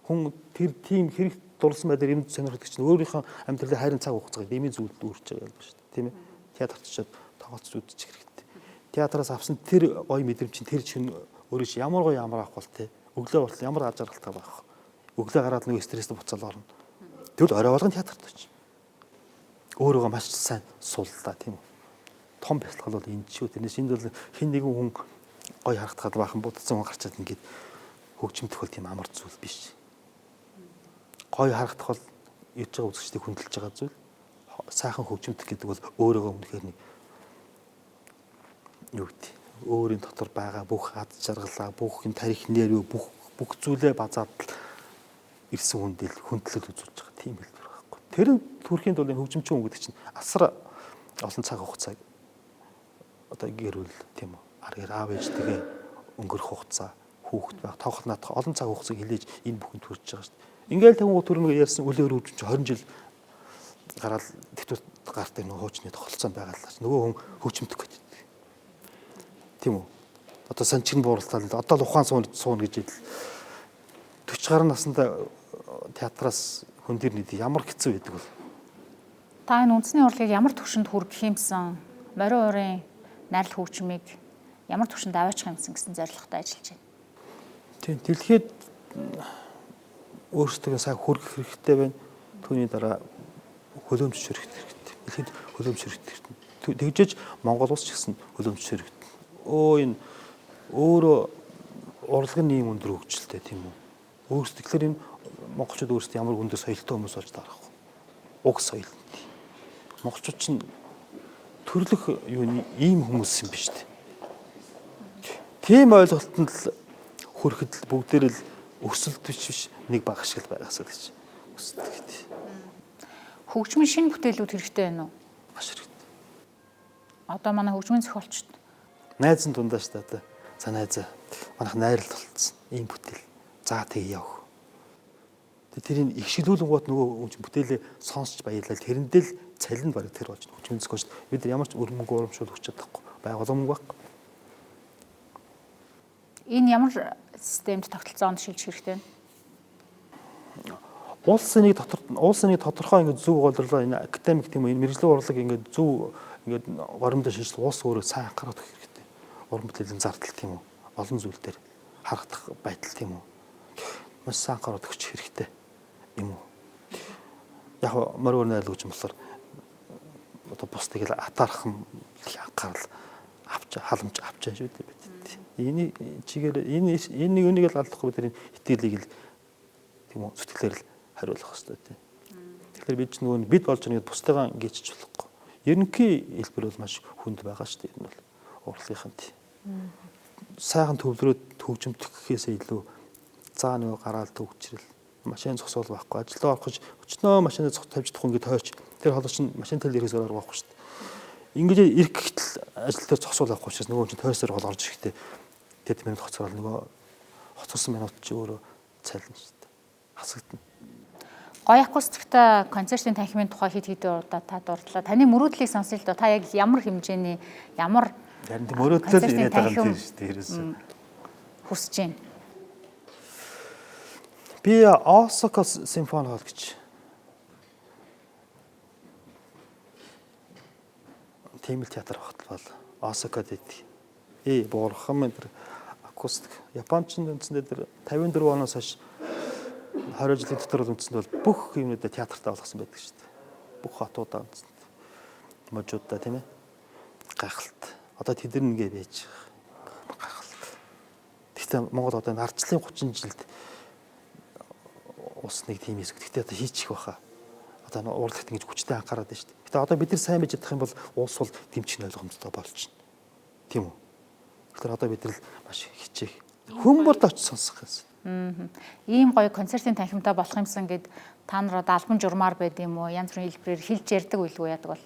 Хүн тэр тийм хэрэг дурлсан байдлаар юм сонирхдаг чинь өөрийнхөө амьдралын хайрын цаг хугацааг дэмий зүйлд өөрчилж байгаа юм шүү дээ. Тийм ээ. Театрт очиод тоглож үзчих хэрэгтэй. Театраас авсан тэр гоё мэдрэмж чинь тэр чинь өөрөө чи ямар гоё ямар авах бол те. Өглөө болтол ямар аж аргалтай байх. Өглөө гараад нэг стресст буцаал орно. Тэгвэл орой болгон театрт очиж. Өөрийгөө маш сайн сууллаа тийм үү. Том бясалгал бол энэ ч шүү. Тэрнээс энд бол хэн нэгэн хүн гоё харагдахад баахан будцсан хүн гарчаад ингээд хөгжимдөх бол тийм амар зүйл биш. Гоё харагдах бол ирж байгаа үзэгчдийг хүндэлж байгаа зүйл. Сайхан хөгжимдөх гэдэг бол өөрийгөө үнэхээр нэг юу гэдэг. Өөрийн дотор байгаа бүх ад жаргалаа, бүх юм тарих нэрөө бүх зүйлээ базаад ирсэн хүндэл хүндлэл үзүүлж байгаа тийм хэлбэр байхгүй. Тэр төрхийн тулд хөгжимчин хүн гэдэг чинь асар олон цаг хугацааг одоо гэрүүл тийм үү. Аргаар аав ээжтэйгээ өнгөрөх хугацаа, хүүхэд байх, тоглох наадах олон цаг хугацааг хилээж энэ бүхэнд хүрч байгаа шүү дээ. Ингээл таван төрнөг ярьсан үлээр үржиж 20 жил гараад тэгтүү гартыг нөгөө хуучны тохолцсон байгаа л нөгөө хүн хөгжимдөх гэдэг. Тийм үү? Одоо санчгийн бууралтаа одоо л ухаан суuna гэж идэл 40 гаруй наснда театраас хүн дээр нийт ямар хэцүү байдаг бол. Та энэ үндэсний урлагийг ямар түвшинд хүргэх юмсан? Морин уурын найрал хөгжмийг ямар түвшинд аваачих юмсан гэсэн зорилготой ажиллаж байна. Тийм дэлхийд өөрсдөө сайн хүргэх хэрэгтэй байна. Түүний дараа хөлөөмжшөрөх хэрэгтэй. Дэлхийд хөлөөмжшөрөх хэрэгтэй. Тэгжээж Монгол улс ч гэсэн хөлөөмжшөрөх. Энэ өөрөө урлагын ийм өндөр хөгжилтэй тийм үү. Тэгэхээр энэ монголчууд өөрсдөө ямар өндөр соёлтой хүмүүс болж таарах вэ? Уг соёл. Монголчууд чинь төрлөх юу ийм хүмүүс юм биш үү? Тийм ойлголтод л хүрэхэд бүгдээр л өсөлт биш нэг баг шиг л байгаас гэж өсөлт гэдэг. Хөгжмийн шинэ бүтээлүүд хэрэгтэй байна уу? Маш хэрэгтэй. Одоо манай хөгжмийн зохиолчд Найзын дундаа шүү дээ. За найзаа манайх найрал болцсон. Ийм бүтээл. За тэгээ явах. Тэрийг ихшилүүлэн гот нөгөө бүтээлээ сонсч баярлал тэрэндээ л цалин бараг тэр болж хөгжмийн зохиолчд бид нар ямар ч өрмөнгө урамшуул өгч чадахгүй. Байгууламж байхгүй. Энэ ямар системд тогтолцоонд шилжих хэрэгтэй вэ? Улсын нэг тодорхой ингэ зөв голрлоо энэ академик тийм энэ мэрэгжлийн урлаг ингэ зөв ингэ горимдоо шийдэл улс өөрөө сайн анхаарах хэрэгтэй. Уран бүтээлийн зардал тийм үү? Олон зүйл дээр харагдах байдал тийм үү? Маш сайн анхаарах хэрэгтэй юм уу? Яг морин найрал гэж болохоор одоо бусдыг л атаархан анхаарал авч халамж авч байгаа шүү дээ бид. Энийг чигээр энэ нэг үнийг л алдахгүй бид энэ итгэлийг л тийм үү зүтгэлээр л хариулах хэрэгтэй тийм. Тэгэхээр бид ч нөгөө бид болж байгаа бусдыгаа гिचж болохгүй. Ерөнхий хэлбэр бол маш хүнд байгаа шүү дээ. Энэ бол урлагийнхан тийм. Сайхан төвлөрөөд хөгжимдөхөөсөө илүү цаа нөгөө гараал төгчрэл машин зогсоол байхгүй ажилдаа орох гэж өчнөө машинаа тавьж чадахгүй ингээд тойрч тэр холооч нь машин тэл ирэхээс өөр арга байхгүй шүү дээ. Ингээд ирэх гэтэл ажил дээр зогсоол авахгүй учраас нөгөө чинь тойрсоор гол орж ирэхдээ тэд минут хоцрол нөгөө хоцорсон минут чи өөрөө цайлна шүү дээ. Хасагдана. Гоё акустикта концертын танхимын тухай хэдэн удаа та дурдлаа. Таны мөрөөдлийг сонсъё л доо. Та яг ямар хэмжээний ямар харин мөрөөдлөл яриад байгаа юм тийм шүү дээ. Ерөөсөө хүсэж байна. Би Осака симфони хол гэж Тэмэл театр багтал бол Осакад идэг. Буурхан мэтэр акустик. Япончууд үндсэндээ тэр 54 оноос хойш 20 жилийн дотор үндсэндээ бол бүх юмнуудаа театртаа болгосон байдаг шүү дээ. бүх хотуудаа можуудаа тийм ээ гайхалт. Одоо тэд нар ингэ байж байгаа. Гайхалт. Гэхдээ Монгол одоо ардчлалын 30 жилд ус нэг тийм хэсэг. Гэхдээ одоо хийчих байхаа. Одоо урлагт ингэж хүчтэй анхаарат байна шүү дээ. Гэхдээ одоо бид нар сайн байж чадах юм бол улс бол дэмжих нь ойлгомжтой болчихно. Тийм үү? Тэгэхээр одоо бид нар маш хичээх. Хүмүүрд очиж сонсох гэсэн. Ийм гоё концертын танхимтай болох юмсан гэд та нар одоо албан журмаар байд юм уу? Янз бүрийн хэлбэрээр хэлж ярьдаг байлгүй яадаг бол.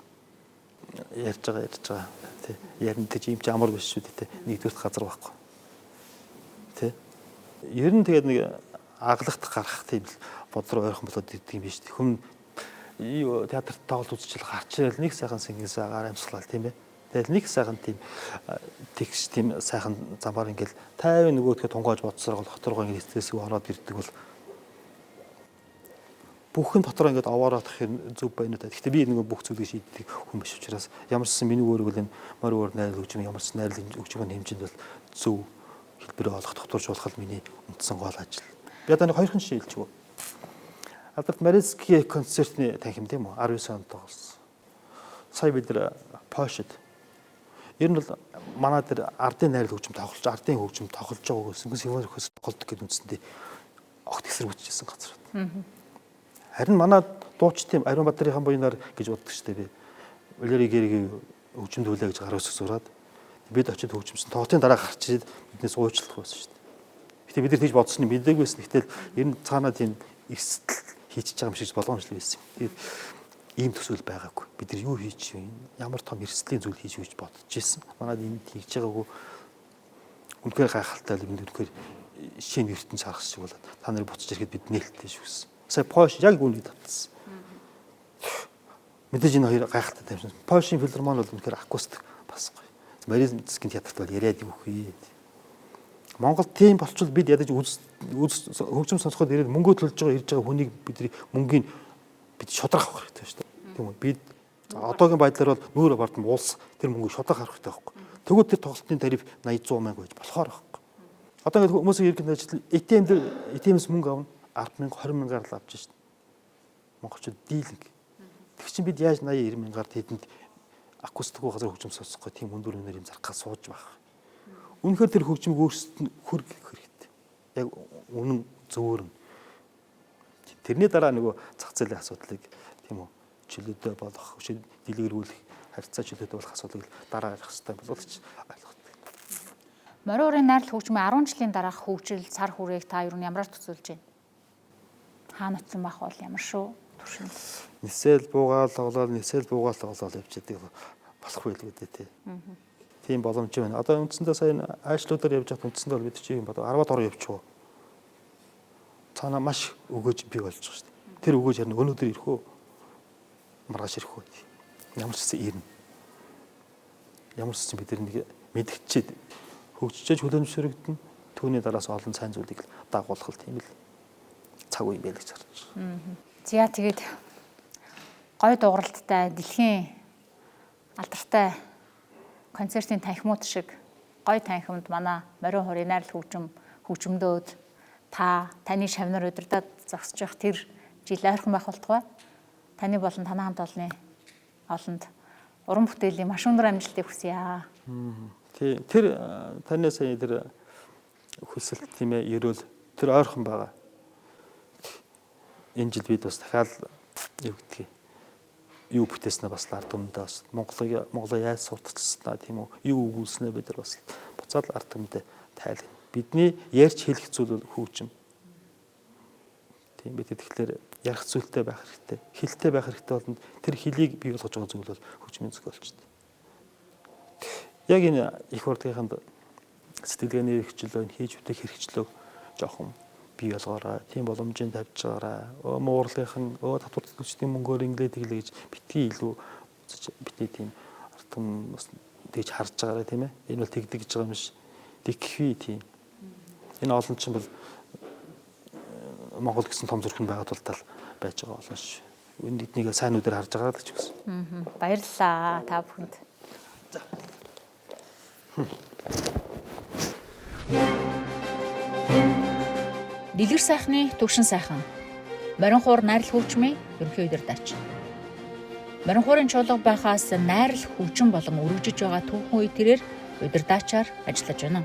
Ярьж байгаа. Тий. Ярин гэж юм ч амар биш шүү дээ. Нэгдүгээр газар байхгүй. Тий. Ер нь тэгээд нэг аглагт гарах тийм л бодроо ойрхон болоод ирдэг юм биш үү? Хүн театрт тоглолт үзчихэл гарчаал нэг сайхан сэнгээс агаар амьсгалал тийм ээ. Тэгэл нэг сайхан тийм тэгш тийм сайхан замаар ингээл тайван нөгөөдгөө тунгаж бодсоор доторгоо ингээд стресийг ороод ирдэг бол бүхэн дотор ингээд овоорох юм зүв байна уу. Гэхдээ би нэг бүх зүйлийг шийддэг хүн биш учраас ямарсан миний өөрөг л энэ морь өөр найрал хөгжим ямарсан найрал хөгжмийн хэмжээнд бол зөв хэлбэрээ олох докторжуулах миний үндсэн гол ажил. Би одоо нэг хоёрхан жишээ хэлчихв. Алберт Маринский концертны танхим тийм үү 19 онд тоглосон. Сая бид нэр Польшид ер нь бол манай дээр ардын найрал хөгжим тоглож ардын хөгжим тоглож байгааг гэсэн симфони оркестр тоглодог гэдэг үндсэндээ огт эсэргүүцчихсэн газар. Харин манай дуучдын Ариун Бадрынхан буйнаар гэж боддог шүү дээ би. Валери Геригийн хөгжим төлөө гэж гар өсөж зураад бид очиод хөгжимсөн тоотын дараа гарч ирээд биднээс уучлах байсан шүү дээ. Гэтэ бид нар тийж бодсон юм мэдээгүй байсан. Гэтэл ер нь цаанаа тийм эстэл хийчихэж байгаа юм шиг болгоомжлол байсан. Тэгээд ийм төсөөл байгаагүй. Бид нар юу хийж вэ? Ямар том эрсдлийн зүйл хийж гэж бодож ирсэн. Манайд энэ хийж байгаагүй. Үнэхээр гайхалтай л бид үнэхээр шинэ ертөнц харах шиг болоод та нарыг буцаж ирэхэд бид нээлттэй шүүсэн. Сая Польш яг үүнийг татсан. Мэдээж энэ хоёр гайхалтай тавьсан. Польшийн филармони бол үнэхээр акустик басгүй. Маринский театрт бол яриад юу хээ. Монгол тийм болчвол бид ядаж хөгжим сонсоход ирээд мөнгө төлж байгаа ирж байгаа хүнийг бидний мөнгийг бид шодрох авах хэрэгтэй шүү дээ. Тийм үү? Бид одоогийн байдлаар бол нүүрэ бардам улс тэр мөнгөийг шодрох авах хэрэгтэй байхгүй. Тэгвэл тэр тоглолтын тариф 80-100 мянга байж болохоор байхгүй. Одоо ингээд хүмүүсийн иргэн ажил ATM-с мөнгө авна 10 мянга 20 мянгаар л авч шít. Монголчууд дийлэнх. Тэг чинь бид яаж 80 90 мянгаар тэдэнд акустик газар хөгжим сонсохгүй тийм өндөр үнээр юм зархаа сууж байх. Үнэхээр тэр хөгжим өөрсдөд нь хүргэх хэрэгтэй. Яг үнэн зөөр нь. Тэрний дараа нөгөө зах зээлийн асуудлыг тийм үү чөлөөтэй болох, дэлгэрүүлэх, харьцаа чөлөөтэй болох асуудлыг дараа ярих хэрэгтэй боловч ойлгохтой. Мориорын найрал хөгжмийн 10 жилийн дараах хөгжил цар хүрээг та юу ямараар төсөөлж байна? Хаана утсан байх бол ямар шүү туршил. Нисэл буугаал тоглоод явж байдаг болох байлгүй дээ тий. Тийм боломж байна. Одоо үндсэндээ сая айшлуудаар явж байгаа үндсэндээ бол бид чи юм бод 10-аад ороо явчихв. Цаана маш өгөөж бий болж байгаа шүү дээ. Тэр өгөөж харин өнөөдөр ирэх үү? Маргааш ирэх үү? Ямар ч зүйл ирнэ. Ямар ч зүйл бид нэг мэдгчээд хөгжиж хүлэмжшөрөгдөн түүний дараас олон сайн зүйлийг дагуулах тийм л цаг үе байл гэж харж байна. За тэгээд гой дууралттай дэлхийн алдартай концертын танхимууд шиг гой танхимд манай Морион хорийн найрал хөгжмөдөөд таны шавнаар удирдаад зогсож явах тэр жил ойрхон байх болтугай. Таны болон танай хамт олонд уран бүтээлийн маш өндөр амжилтыг хүсье. Тэр таны сая тэр хүсэлт тийм ээ ерөөл тэр ойрхон байгаа. Энэ жил бид бас дахиад юу гэдгийг юу бүтээснэ бас ард түмэндээ бас Монголыг яаж сурталчилснаа тийм үү юу өгүүлснэ бид нар бас буцаад ард түмэндээ тайлбар. Бидний ярьж хэлэх зүйл бол хөгжим. Тийм бид тэгэхээр ярих зүйлтэй байх хэрэгтэй. Хэлтэй байх хэрэгтэй болонд тэр хэлийг бий болгож байгаа зүйл бол хөгжмийн зүг болчихсон. Яг энэ их урлагийнханд сэтгэлгээний хэрэгчлөө хийж бүтээх хэрэгчлөө жоохон бий болгоорой. Тийм боломжийн тавьж байгаарай. Муурлагийнхан татвар төлөгчдийн мөнгөөр инглээ тэглээ гэж битгий илүү бидний тийм ард түмэн бас тэгж харж байгаарай тийм ээ. Энэ бол тэгдэг гэж байгаа юм биш. Тэгхүй тийм. Энэ олон ч бол Монгол гэсэн том зүрхэн байгаа тул тал байж байгаа болно ш. Энийг сайн нүдээр харж байгаа л гэж үгсэн. Баярлалаа та бүхэнд. Дэлгэр сайхны төвшин сайхан. Морион хуур найрал хөгжмийн ерөнхий удирдаач. Морин хуурын чуулга байхаас найрал хөгжин болон өргөжөж байгаа түүхэн үе тэрээр удирдаачаар ажиллаж байна.